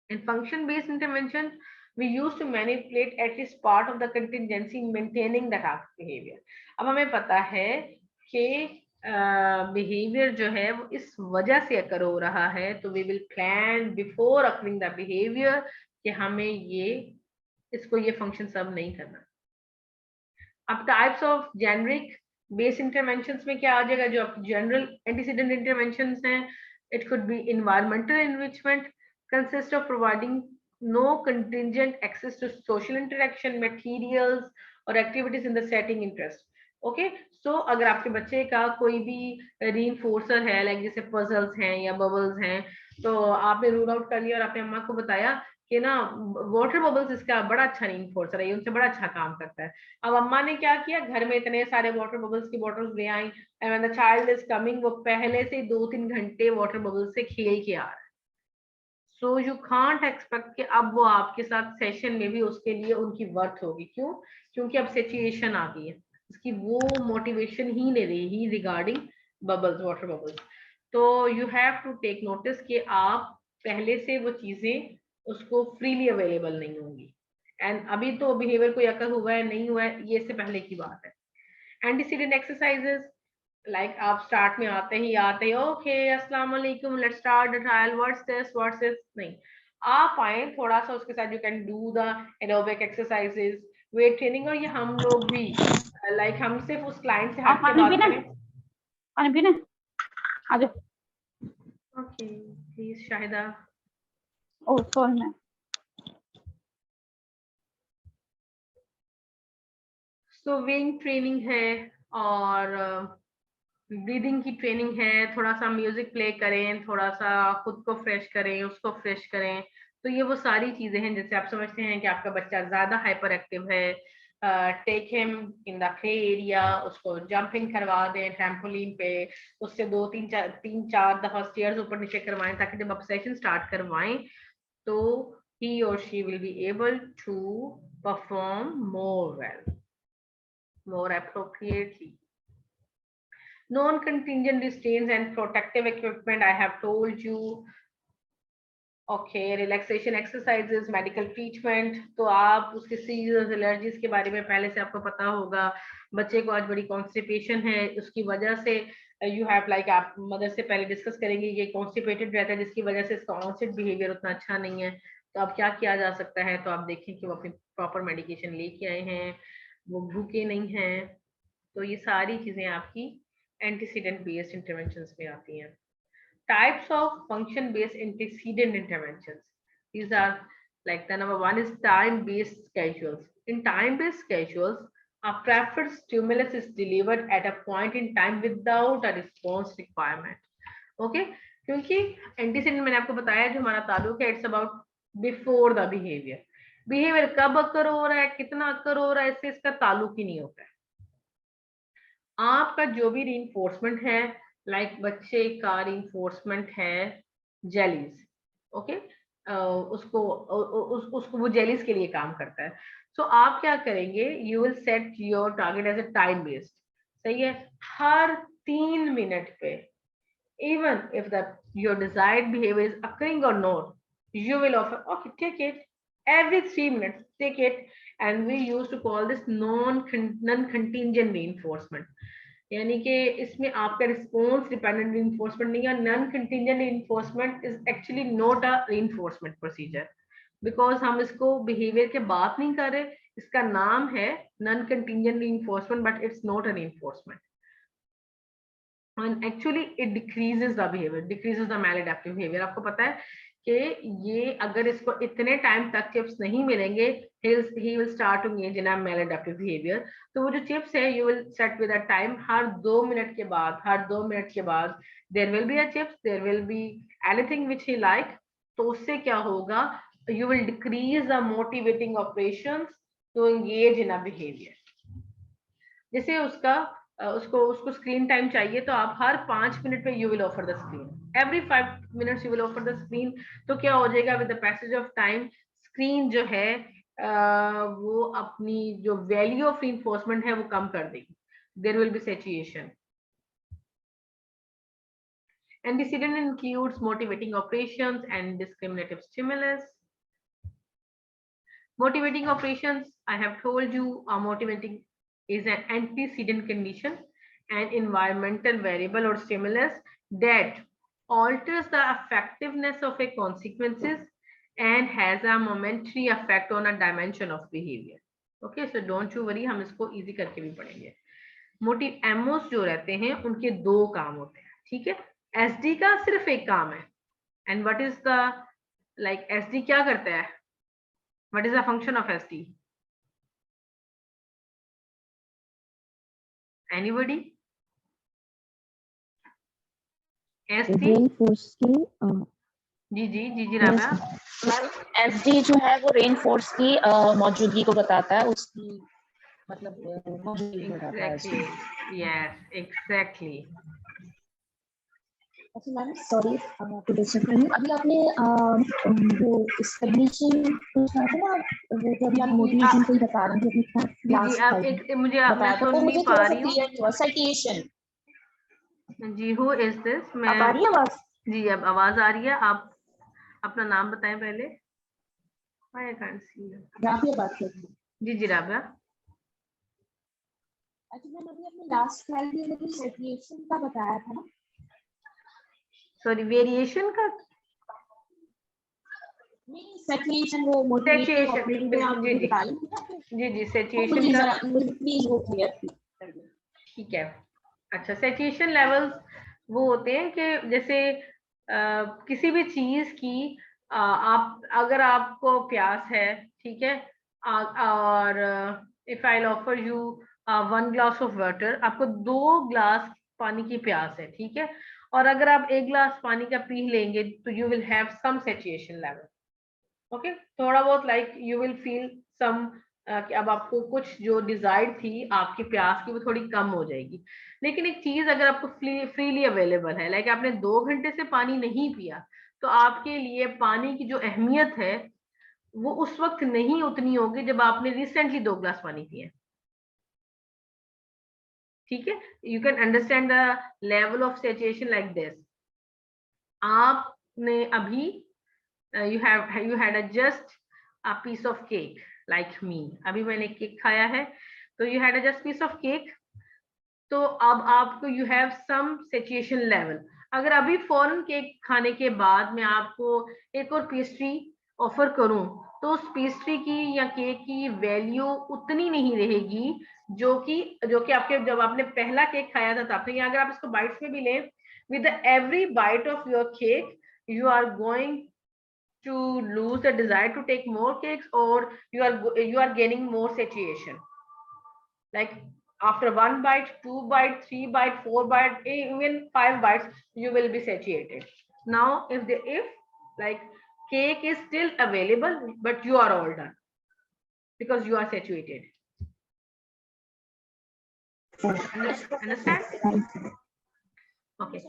In function-based intervention, we used to manipulate at least part of the contingency in maintaining the task behavior. अब हमें पता है कि behavior जो है वो इस वजह से occur हो रहा है, तो we will plan before occurring the behavior कि हमें इसको ये function serve नहीं करना। अब types of generic based interventions में क्या आ जाएगा, जो general antecedent interventions हैं, it could be environmental enrichment, consists of providing no contingent access to social interaction, materials or activities in the setting interest. Okay, so अगर आपके बच्चे का कोई भी reinforcer है, like जैसे puzzles हैं या bubbles हैं, तो आपने रूल आउट कर लिया और आपने अम्मा को बताया कि ना वाटर बबल्स इसका बड़ा अच्छा reinforcer है, ये उनसे बड़ा अच्छा काम करता है। अब अम्मा ने क्या किया, घर में इतने सारे वाटर बबल्स की बॉटल्स ले आई, and when the child is coming वो पहले से 2-3 घंटे वाटर बबल्स से खेल के आ रहा है। सो यू कांट एक्सपेक्ट कि अब वो आपके साथ सेशन में भी उसके लिए उनकी वर्थ होगी। क्यों? क्योंकि अब सिचुएशन आ गई है, उसकी वो मोटिवेशन ही नहीं रही रिगार्डिंग बबल्स, वाटर बबल्स। तो you have to take notice कि आप पहले से वो चीजें उसको फ्रीली अवेलेबल नहीं होंगी, एंड अभी तो बिहेवियर कोई अकर हुआ है नहीं हुआ है ये से पहले की बात है। एंटीसीडेंट एक्सरसाइजेस, लाइक आप स्टार्ट में आते ही ओके अस्सलाम वालेकुम, let's start the trial, what's this नहीं, आप आए थोड़ा सा उसके साथ, you can do the aerobic exercises, weight training, और ये हम लोग भी लाइक हम सिर्फ उस क्लाइंट से हट के बात करें। पानी पीना आ जाओ। Okay please Shahida. Oh sorry ma'am. So wing training है और ब्रीदिंग की ट्रेनिंग है, थोड़ा सा म्यूजिक प्ले करें, थोड़ा सा खुद को फ्रेश करें, उसको फ्रेश करें। तो ये वो सारी चीजें हैं, जैसे आप समझते हैं कि आपका बच्चा ज्यादा हाइपर एक्टिव है, take him in the play area, उसको जंपिंग करवा दें ट्रैम्पोलिन पे, उससे 2-3-4 दफा स्टेयर्स ऊपर नीचे करवाएं, ताकि जब आप सेशन स्टार्ट करवाएं तो he or she will be able to perform more well, more appropriately. Non-contingent restraints and protective equipment, I have told you. Okay, relaxation exercises, medical treatment, तो आप उसके सीजर्स एलर्जीज के बारे में पहले से आपको पता होगा। बच्चे को आज बड़ी कॉन्स्टिपेशन है, उसकी वजह से यू हैव लाइक, आप मदर से पहले डिस्कस करेंगे, ये कॉन्स्टिपेटेड रहता है जिसकी वजह से इसका ऑनसेट बिहेवियर उतना अच्छा नहीं है। तो अब क्या किया जा सकता है, तो आप देखें कि वो अपनी प्रॉपर मेडिकेशन लेके आए हैं, वो भूखे नहीं हैं। तो ये सारी चीजें आपकी एंटीसीडेंट बेस्ड इंटरवेंशंस में आती हैं। Types of function based antecedent interventions, these are like, the number one is time based schedules. In time based schedules, a preferred stimulus is delivered at a point in time without a response requirement. Okay, क्योंकि antecedent मैंने आपको बताया जो हमारा ताल्लुक है, it's about before the behavior. Behavior कब अकर हो रहा है, कितना अकर हो रहा है, इससे इसका ताल्लुक ही नहीं होता है। आपका जो भी रीइंफोर्समेंट है, लाइक बच्चे का रीइंफोर्समेंट है जेलीज, ओके, उसको वो जेलीज के लिए काम करता है। सो आप क्या करेंगे, you will set your target as a time based, सही है, हर 3 मिनट पे, even if the your desired behaviour is occurring और not, you will offer, okay, take it every 3 minutes, take it, and we used to call this non-contingent reinforcement. यानी कि इसमें आपका रिस्पॉन्स डिपेंडेंट रीइंफोर्समेंट नहीं है। Non contingent reinforcement is actually not a reinforcement procedure, because हम इसको बिहेवियर के बात नहीं कर रहे, इसका नाम है non contingent reinforcement, but it's not a reinforcement, and actually it decreases the behavior, decreases the maladaptive behavior. आपको पता है कि ये अगर इसको इतने टाइम तक चिप्स नहीं मिलेंगे, he will start to engage in a maladaptive behavior. तो वो जो चिप्स है, you will set with a time, her 2 minute के बाद, हर 2 मिनट के बाद there will be a chips, there will be anything which he like. तो उससे क्या होगा, you will decrease the motivating operations to engage in a behavior. जैसे उसको स्क्रीन टाइम चाहिए, तो आप हर 5 मिनट पे you will offer the screen, every 5 minutes you will offer the screen. तो क्या हो जाएगा, with the passage of time screen जो है वो अपनी जो वैल्यू ऑफ रीइंफोर्समेंट है वो कम कर देगी, there will be saturation. Antecedent includes motivating operations and discriminative stimulus. Motivating operations, I have told you, are motivating is an antecedent condition, an environmental variable or stimulus that alters the effectiveness of a consequences and has a momentary effect on a dimension of behavior. Okay, so don't you worry, हम इसको easy करके भी पढ़ेंगे। मोटिव एमओस जो रहते हैं उनके 2 काम होते हैं, ठीक है। एसडी का सिर्फ एक काम है, and what is the like SD क्या करता है, what is the function of SD, anybody? SD जी राबिया। मैम एसडी जो है वो रेनफोर्स की मौजूदगी को बताता है, उसकी मतलब मौजूदगी को बताता है। Yes exactly. अच्छा मैम सॉरी आपको डिस्टर्ब कर रही हूँ, अभी आपने वो स्टेबलिशिंग पूछा था ना, वो जो अभी आप मोटिवेशन को ही बता रहे थे अपनी जी आप एक मुझे मैं सुन नहीं पा रही हूँ। साइटेशन जी, हु इज दिस? मैं आ रही है आवाज? जी अब आवाज आ रही है, आप अपना नाम बताएं पहले। I can't see you. Rabia बात कर रही हूँ। जी राबिया। अच्छा मैम अभी आपने लास्ट स्लाइड में मुझे सेचुरेशन का बताया था ना, सॉरी वेरिएशन का? नहीं सैचुरेशन वो मोटिवेटिंग ऑपरेटिंग में आप मुझे बता जी जी सैचुरेशन मुझे का जरा मुझे प्लीज वो क्लियर कर दो। ठीक है। अच्छा सैचुरेशन लेवल्स वो होते हैं कि जैसे किसी भी चीज की आप अगर आपको प्यास है, ठीक है, और if I offer you 1 glass of water, आपको 2 ग्लास पानी की प्यास है, ठीक है, और अगर आप 1 ग्लास पानी का पी लेंगे तो you will have some saturation level. Okay, थोड़ा बहुत like you will feel some कि अब आपको कुछ जो डिजायर थी आपकी प्यास की वो थोड़ी कम हो जाएगी। लेकिन एक चीज अगर आपको फ्रीली अवेलेबल है, लाइक आपने 2 घंटे से पानी नहीं पिया, तो आपके लिए पानी की जो अहमियत है वो उस वक्त नहीं उतनी होगी जब आपने रिसेंटली 2 ग्लास पानी पिए। ठीक है, you can understand the level of saturation like this. आपने अभी you had a just a piece of cake like me, अभी मैंने केक खाया है, तो you had a just piece of cake, तो अब आपको you have some satiation level। अगर अभी फौरन केक खाने के बाद मैं आपको एक और पेस्ट्री ऑफर करूं तो उस पेस्ट्री की या केक की वैल्यू उतनी नहीं रहेगी जो कि आपके जब आपने पहला केक खाया था तब तक। अगर आप इसको बाइट्स में भी लें, with every bite of your cake you are going to lose the desire to take more cakes, or you are gaining more satiation. Like after 1 bite, 2 bite, 3 bite, 4 bite, even 5 bites, you will be satiated. Now if like cake is still available but you are all done because you are satiated. Understand? Okay.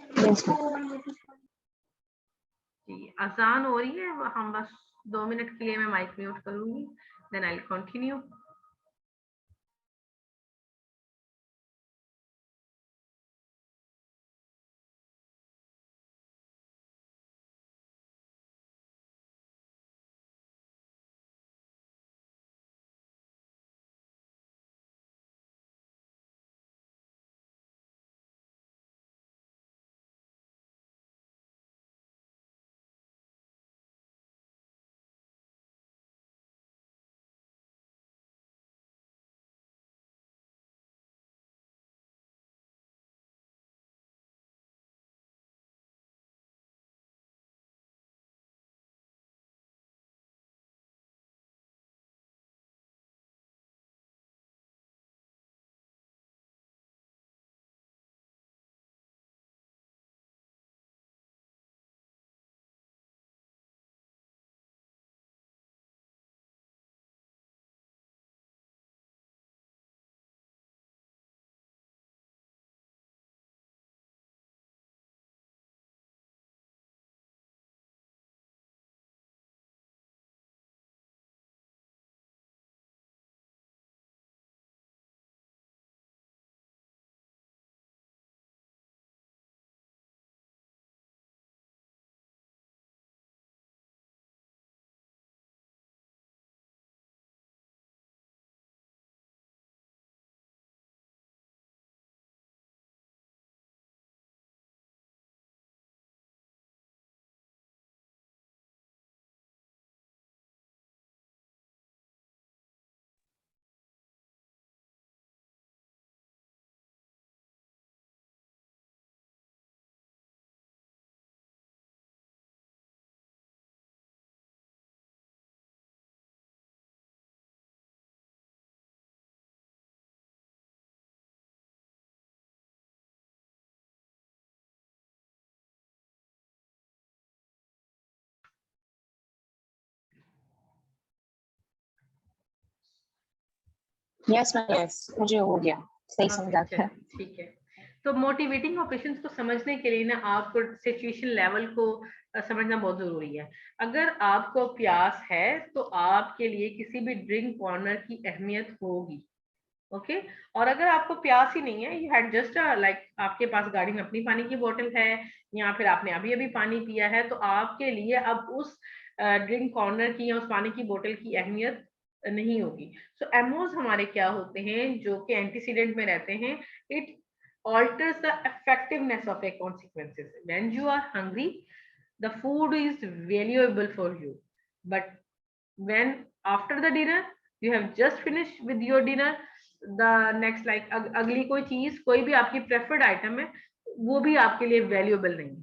जी आसान हो रही है, हम बस 2 मिनट के लिए मैं माइक म्यूट करूंगी, then I will continue. Yes मुझे हो गया, सही समझा था। ठीक है, तो मोटिवेटिंग ऑपरेशंस को समझने के लिए ना आपको सिचुएशन लेवल को समझना बहुत जरूरी है। अगर आपको प्यास है तो आपके लिए किसी भी ड्रिंक कॉर्नर की अहमियत होगी। ओके और अगर आपको प्यास ही नहीं है, यू हैड जस्ट लाइक आपके पास गाड़ी में अपनी पानी की बोतल है या फिर आपने अभी अभी पानी पिया है, तो आपके लिए अब उस ड्रिंक कॉर्नर की या उस पानी की बोतल की अहमियत नहीं होगी। सो एमओज हमारे क्या होते हैं जो कि एंटीसीडेंट में रहते हैं, it alters the effectiveness of a consequences. When you are hungry, the food is valuable for you. but when after the dinner you have just finished with your dinner, the next like अगली कोई चीज, कोई भी आपकी प्रेफर्ड आइटम है, वो भी आपके लिए वैल्यूएबल नहीं है,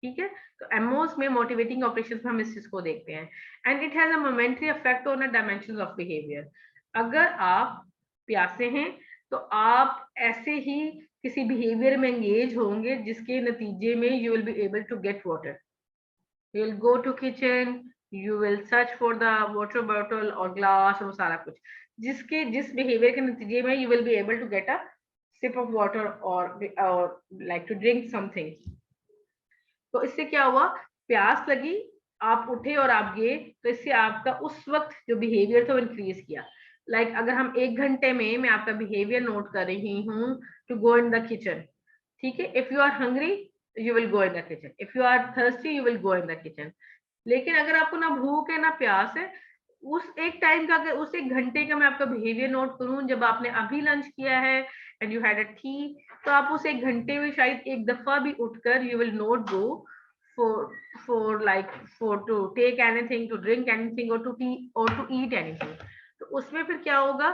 ठीक है। तो एमओस में मोटिवेटिंग ऑपरेशंस में हम इस चीज को देखते हैं, and it has a momentary effect on the dimensions of behaviour. अगर आप प्यासे हैं तो आप ऐसे ही किसी बिहेवियर में एंगेज होंगे जिसके नतीजे में you will be able to get water, you will go to kitchen, you will search for the water bottle और ग्लास और सारा कुछ, जिस बिहेवियर के नतीजे में you will be able to get a sip of water और लाइक टू ड्रिंक समथिंग। तो इससे क्या हुआ, प्यास लगी, आप उठे और आप गए, तो इससे आपका उस वक्त जो बिहेवियर था वो इंक्रीज किया। लाइक अगर हम 1 घंटे में मैं आपका बिहेवियर नोट कर रही हूँ to go in the kitchen, ठीक है, if you are hungry you will go in the kitchen, if you are thirsty you will go in the kitchen. लेकिन अगर आपको ना भूख है ना प्यास है, उस एक टाइम का, उस 1 घंटे का मैं आपका बिहेवियर नोट करूं, जब आपने अभी लंच किया है and you had a T, तो आप उस 1 घंटे में शायद एक दफा भी उठकर you will not go for to take anything, to drink anything or to eat anything। तो उसमें फिर क्या होगा,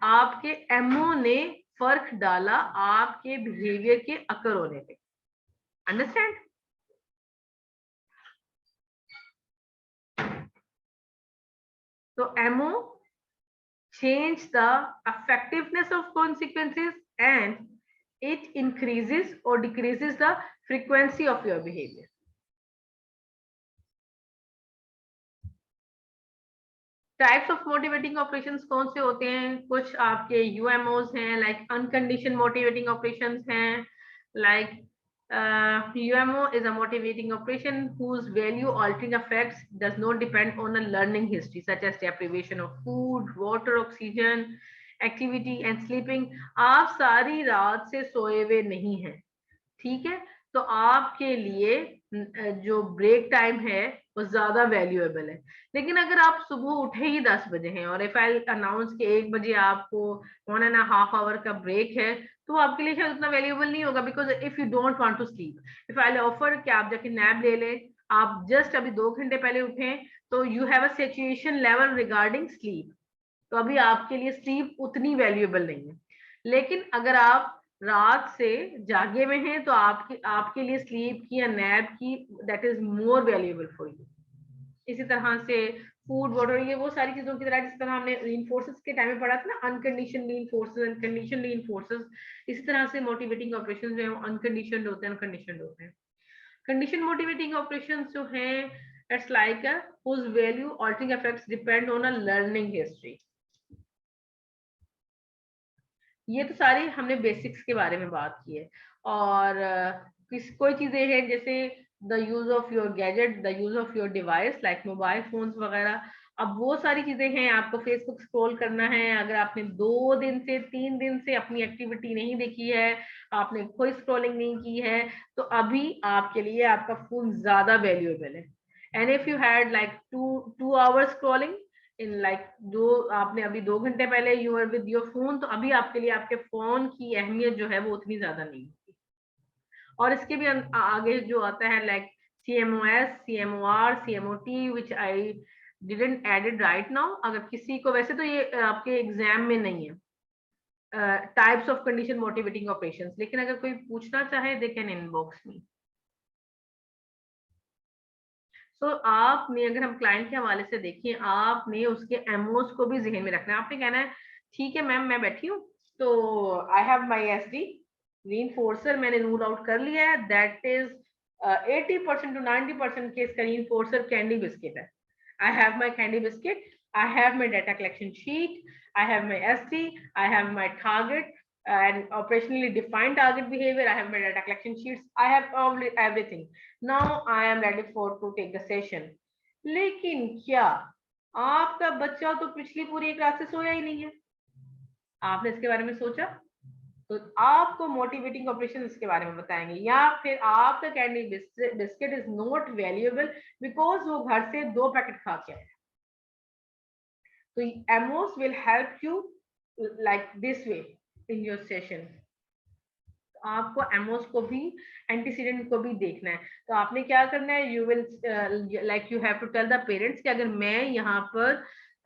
आपके एमओ ने फर्क डाला आपके बिहेवियर के अकर होने पे। Understand? So MO change the effectiveness of consequences and it increases or decreases the frequency of your behavior. Types of motivating operations कौन से होते हैं? कुछ आपके UMOs हैं, like unconditioned motivating operations हैं, like UMO is a motivating operation whose value altering effects does not depend on a learning history such as deprivation of food, water, oxygen, activity and sleeping। आप सारी रात से सोए हुए नहीं हैं, ठीक है, तो आपके लिए जो ब्रेक टाइम है वो ज्यादा वैल्यूएबल है। लेकिन अगर आप सुबह उठे ही 10 बजे हैं और इफ आई अनाउंस के 1 बजे आपको 1.5 आवर का ब्रेक है, तो आपके लिए शायद उतना वैल्यूएबल नहीं होगा, because if you don't want to sleep, if I offer कि आप जाके नैप ले लें, आप जस्ट अभी 2 घंटे पहले उठे, तो you have a situation level regarding sleep, तो अभी आपके लिए स्लीप उतनी वैल्यूएबल नहीं है। लेकिन अगर आप रात से जागे में हैं तो आपके लिए स्लीप की या नैप की that is more valuable for you. इसी तरह से फूड, वाटर, ये वो सारी चीजों की तरह, जिस तरह हमने रीइंफोर्सेस के टाइम में पढ़ा था ना, अनकंडीशनड रीइंफोर्सेस एंड कंडीशनड रीइंफोर्सेस, इसी तरह से मोटिवेटिंग ऑपरेशंस जो है अनकंडीशनड होते हैं, अनकंडीशनड होते हैं। कंडीशन मोटिवेटिंग ऑपरेशंस जो हैं, it's like whose value altering effects depend on a learning history। ये तो सारी हमने बेसिक्स के बारे में बात की है। और कोई चीजें हैं जैसे the use of your gadget, the use of your device like mobile phones वगैरह। अब वो सारी चीजें हैं, आपको फेसबुक स्क्रॉल करना है, अगर आपने 2 दिन से 3 दिन से अपनी एक्टिविटी नहीं देखी है, आपने कोई स्क्रॉलिंग नहीं की है, तो अभी आपके लिए आपका फोन ज्यादा वैल्यूएबल है। And if you had like 2 hours scrolling in like, जो आपने अभी 2 घंटे पहले you are with your phone, तो अभी आपके लिए आपके फोन की अहमियत जो है वो उतनी ज्यादा नहीं होती। और इसके भी आगे जो आता है like CMOS, CMOR, CMOT which I didn't added right now। अगर किसी को, वैसे तो ये आपके एग्जाम में नहीं है types of condition motivating operations, लेकिन अगर कोई पूछना चाहे दे कैन इनबॉक्स मी। तो आपने, अगर हम क्लाइंट के हवाले से देखें, आपने उसके एमओस को भी जहन में रखना है। आपने कहना है ठीक है मैम मैं बैठी हूँ, तो आई हैव माय SD रीइंफोर्सर मैंने रूल आउट कर लिया है, दैट इज 80% to 90% के इसका रीइंफोर्सर कैंडी बिस्किट है। I have my candy biscuit, I have my data collection sheet, I have my SD, I have my target and operationally defined target behavior, I have my data collection sheets, I have everything, now I am ready to take the session। लेकिन क्या आपका बच्चा तो पिछली पूरी एक रात से सोया ही नहीं है? आपने इसके बारे में सोचा? तो आपको मोटिवेटिंग ऑपरेशन इसके बारे में बताएंगे, या फिर आपका candy biscuit is not valuable because वो घर से 2 पैकेट खा के आया। तो MOs will help you like this way in your session। तो आपको एमओस को भी एंटीसीडेंट को भी देखना है। तो आपने क्या करना है, you will like you have to tell the parents कि अगर मैं यहाँ पर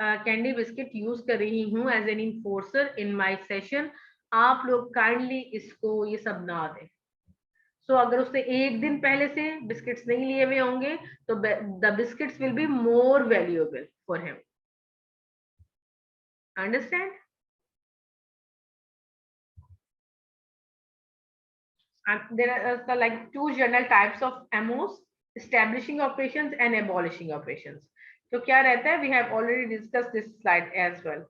कैंडी बिस्किट यूज कर रही हूँ as an enforcer in my session, आप लोग काइंडली इसको ये सब ना दें। सो अगर उसने एक दिन पहले से बिस्किट्स नहीं लिए हुए होंगे तो the biscuits will be more valuable for him. Understand? There are like two general types of MOs, establishing operations and abolishing operations. तो क्या रहता है, we have already discussed this slide as well.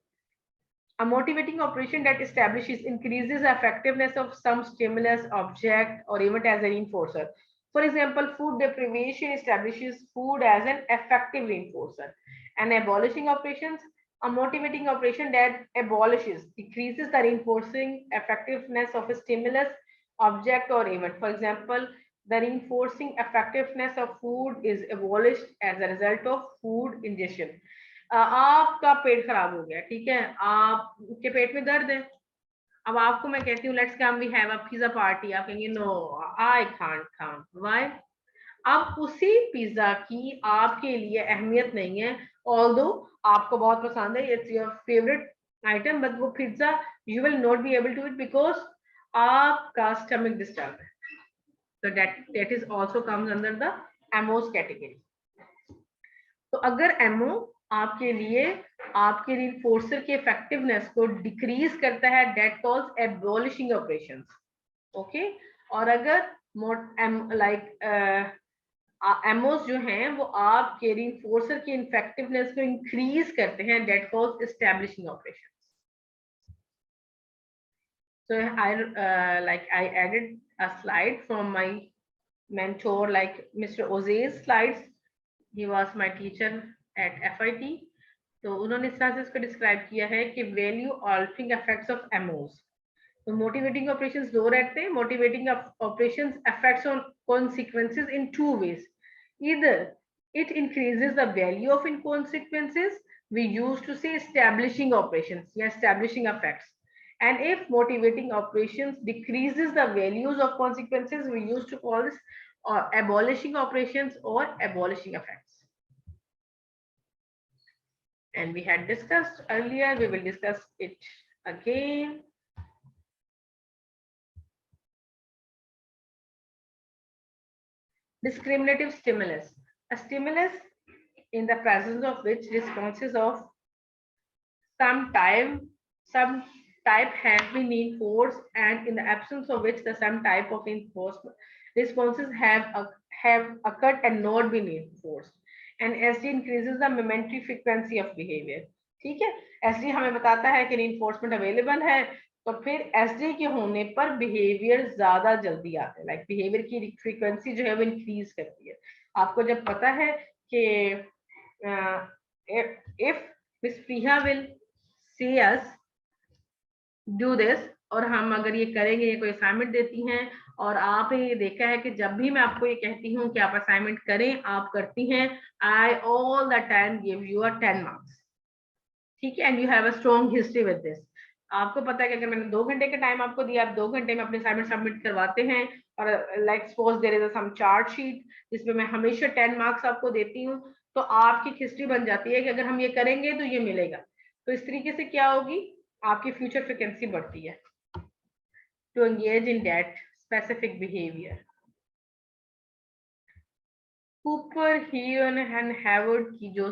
A motivating operation that establishes, increases the effectiveness of some stimulus, object, or event as a reinforcer. For example, food deprivation establishes food as an effective reinforcer. And abolishing operations, a motivating operation that abolishes, decreases the reinforcing effectiveness of a stimulus, object, or event. For example, the reinforcing effectiveness of food is abolished as a result of food ingestion. आपका पेट खराब हो गया, ठीक है, आपके पेट में दर्द है, अब आपको मैं कहती हूँ let's come we have a pizza party, आप कहेंगे no I can't come, why? अब उसी पिज्जा की आपके लिए अहमियत नहीं है, ऑल्दो आपको बहुत पसंद है, it's your favourite item, but वो pizza you will not be able to it because आपका स्टमक डिस्टर्ब है। So that is also comes under the MOs category. तो अगर MO आपके लिए आपके reinforcer के effectiveness को decrease करता है, that calls abolishing operations. Okay? और अगर MOs जो हैं वो आपके reinforcer के effectiveness को increase करते हैं, that calls establishing operations. So I added a slide from my mentor, like Mr. Oze's slides. He was my teacher at FIT. तो उन्होंने इस तरह से इसको डिस्क्राइब किया है कि value altering effects of MOs. तो मोटिवेटिंग ऑपरेशंस दो रहते हैं। Motivating operations affects on consequences in two ways, either it increases the value of in consequences, we use to say establishing operations या establishing effects, and if motivating operations decreases the values of consequences, we used to call this abolishing operations or abolishing effects. And we had discussed earlier, we will discuss it again. Discriminative stimulus, a stimulus in the presence of which responses of some type have been enforced, and in the absence of which the some type of enforcement responses have occurred and not been enforced. And SD increases the momentary frequency of behavior. ठीक है, SD हमें बताता है कि reinforcement अवेलेबल है, तो फिर SD के होने पर बिहेवियर ज्यादा जल्दी आते हैं, लाइक बिहेवियर की फ्रीक्वेंसी जो है वो इंक्रीज करती है। आपको जब पता है कि if Miss Priya will see us do this, और हम अगर ये करेंगे, ये कोई असाइनमेंट देती हैं और आपने ये देखा है कि जब भी मैं आपको ये कहती हूँ कि आप असाइनमेंट करें, आप करती हैं, I all the time give you 10 marks, ठीक है, and you have a strong history with this. आपको पता है कि अगर मैंने 2 घंटे का टाइम आपको दिया, आप 2 घंटे में अपने असाइनमेंट सबमिट करवाते हैं, और like suppose there is some chart sheet जिसमें मैं हमेशा 10 मार्क्स आपको देती हूँ, तो आपकी हिस्ट्री बन जाती है कि अगर हम ये करेंगे तो ये मिलेगा। तो इस तरीके से क्या होगी, आपकी फ्यूचर फ्रीक्वेंसी बढ़ती है to engage in that specific behavior. Cooper, Heon and Harvard की जो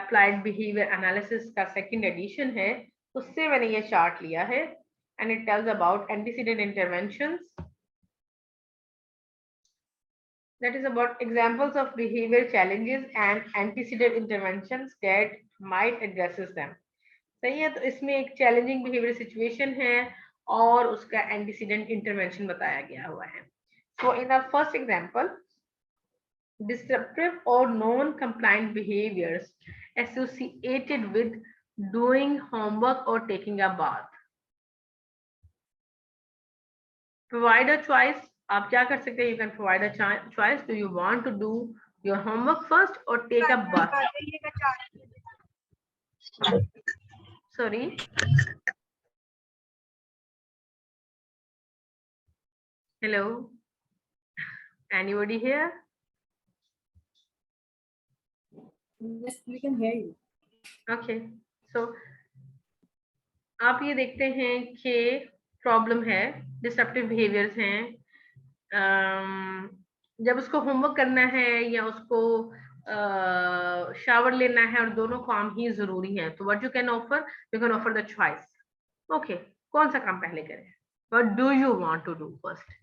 applied behavior analysis का second edition है, उससे मैंने ये चार्ट लिया है, and it tells about antecedent interventions. That is about examples of behavior challenges and antecedent interventions that might addresses them. सही है, तो इसमें एक चैलेंजिंग बिहेवियर सिचुएशन है और उसका एंटीसीडेंट इंटरवेंशन बताया गया हुआ है। So in the first example, disruptive or non-compliant behaviors associated with doing homework or taking a bath. Provide a choice. आप क्या कर सकते हैं? You can provide a choice. Do you want to do your homework first or take a bath? Sorry. Hello, anybody here? Yes, we can hear you. Okay, so आप ये देखते हैं कि प्रॉब्लम है, डिसरप्टिव बिहेवियर्स हैं। जब उसको होमवर्क करना है या उसको शावर लेना है और दोनों काम ही जरूरी हैं, तो what you can offer the choice. Okay, कौन सा काम पहले करें? What do you want to do first?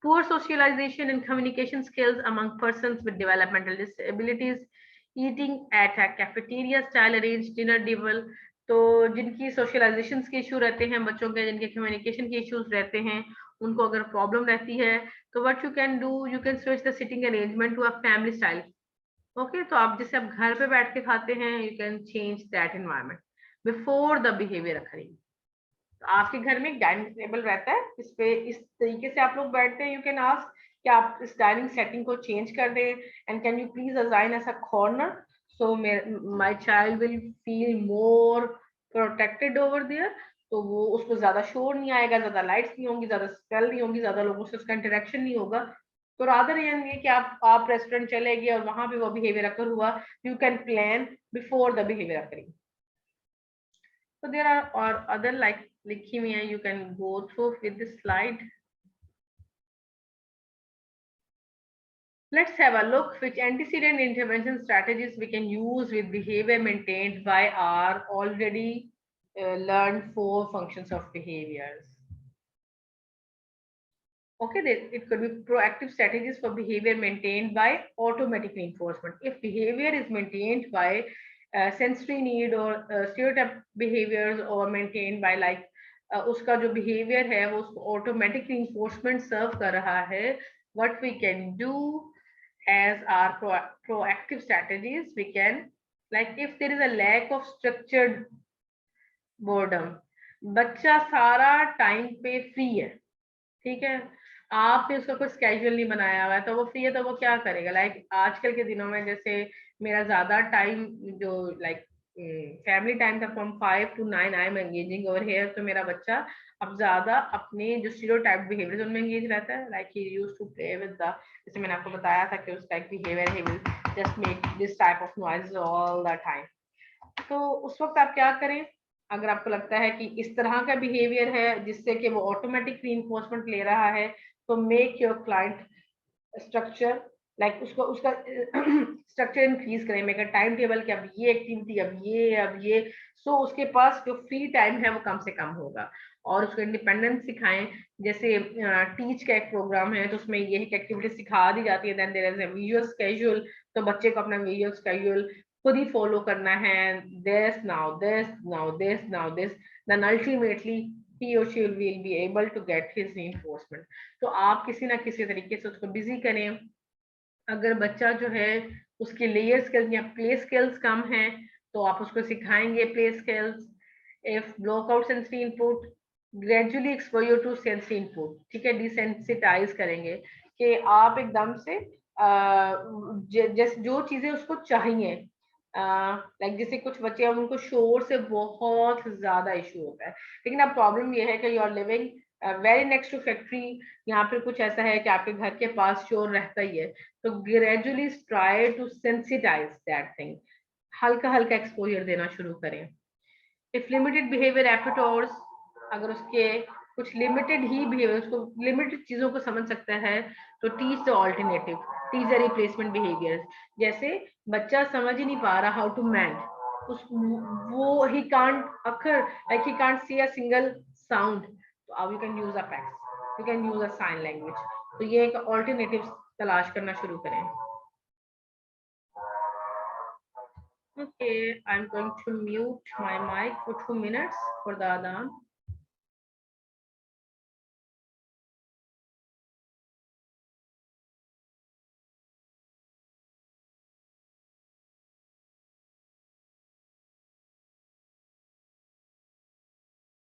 Poor socialization and communication skills among persons with developmental disabilities, eating at a cafeteria style arranged dinner table। तो जिनकी सोशलाइजेशन के इशू रहते हैं बच्चों के, जिनके कम्युनिकेशन के इश्यूज रहते हैं, उनको अगर प्रॉब्लम रहती है तो what you can do, you can switch the sitting arrangement to a family style. Okay, तो आप जैसे आप घर पे बैठ के खाते हैं, you can change that environment before the behaviour occurring. तो आपके घर में एक डाइनिंग टेबल रहता है, इस पे इस तरीके से आप लोग बैठते हैं, यू कैन आस्क कि आप इस डाइनिंग सेटिंग को चेंज कर दें, and can you please assign as a corner so my child will feel more protected over there. तो वो उसको ज्यादा शोर नहीं आएगा, ज्यादा लाइट्स नहीं होंगी, ज्यादा स्मेल नहीं होगी, ज्यादा लोगों से उसका इंटरेक्शन नहीं होगा। तो रादर ये कि आप रेस्टोरेंट चले गए और वहां पे वो बिहेवियर अकर हुआ, you can plan before the behaviour occurring. So there are or other like लिखी हुई है, you can go through with this slide. Let's have a look which antecedent intervention strategies we can use with behavior maintained by our already learned 4 functions of behaviors. Okay, it could be proactive strategies for behavior maintained by automatic reinforcement. If behavior is maintained by sensory need or stereotype behaviors or maintained by like उसका जो behavior है वो उसको automatic reinforcement serve कर रहा है, what we can do as our proactive strategies, we can like if there is a lack of structured boredom, बच्चा सारा टाइम पे फ्री है, ठीक है, आपने उसका कुछ स्केड्यूल नहीं बनाया हुआ है, तो वो फ्री है तो वो क्या करेगा? लाइक आजकल के दिनों में जैसे मेरा ज्यादा टाइम जो लाइक फैमिली टाइम था from 5 to 9 I am engaging over here, तो मेरा बच्चा अब ज्यादा अपने जो स्टीरियोटाइप बिहेवियर उनमें एंगेज रहता है। Like he used to play with the, जैसे मैंने आपको बताया था कि उसका एक behaviour he will just make this type of noise all the time. तो उस वक्त आप क्या करें? अगर आपको लगता है कि इस तरह का बिहेवियर है जिससे कि वो ऑटोमेटिक रीइंफोर्समेंट ले रहा है, तो make your client structure like उसको उसका स्ट्रक्चर इंक्रीज करें, मेक अ टाइम टेबल कि अब ये एक्टिविटी, अब ये सो उसके पास जो फ्री टाइम है वो कम से कम होगा। और उसको इंडिपेंडेंस सिखाएं, जैसे टीच का एक प्रोग्राम है तो उसमें ये एक्टिविटी सिखा दी जाती है, then there is a visual schedule, तो बच्चे को अपना विजुअल स्केड्यूल खुद ही फॉलो करना है, this now this now this now this, then ultimately he or she will be able to get his reinforcement। तो आप किसी ना किसी तरीके से उसको बिजी करें। अगर बच्चा जो है उसके लेयर स्किल्स या प्ले स्किल्स कम है तो आप उसको सिखाएंगे play skills. If block out sensory input, gradually exposure to sensory input, ठीक है, डिसेंसिटाइज करेंगे कि आप एकदम से जैसे जो चीजें उसको चाहिए, लाइक जैसे कुछ बच्चे हैं उनको शोर से बहुत ज्यादा इशू होता है, लेकिन अब प्रॉब्लम ये है कि you are living very next to factory, यहाँ पे कुछ ऐसा है कि आपके घर के पास शोर रहता ही है, तो gradually try to sensitise that thing, हल्का हल्का एक्सपोजर देना शुरू करें। इफ लिमिटेड बिहेवियर एपिटोर्स, अगर उसके कुछ लिमिटेड ही बिहेवियर, उसको लिमिटेड चीजों को समझ सकता है, तो teach the alternative, teach the replacement behaviour. जैसे बच्चा समझ ही नहीं पा रहा हाउ टू मैंड, उस वो he can't occur like he can't see a single sound, तो अब you can use a facts, you can use a sign language. तो ये एक ऑल्टरनेटिव तलाश करना शुरू करें। Okay, I'm going to mute my mic for 2 minutes for the adhan.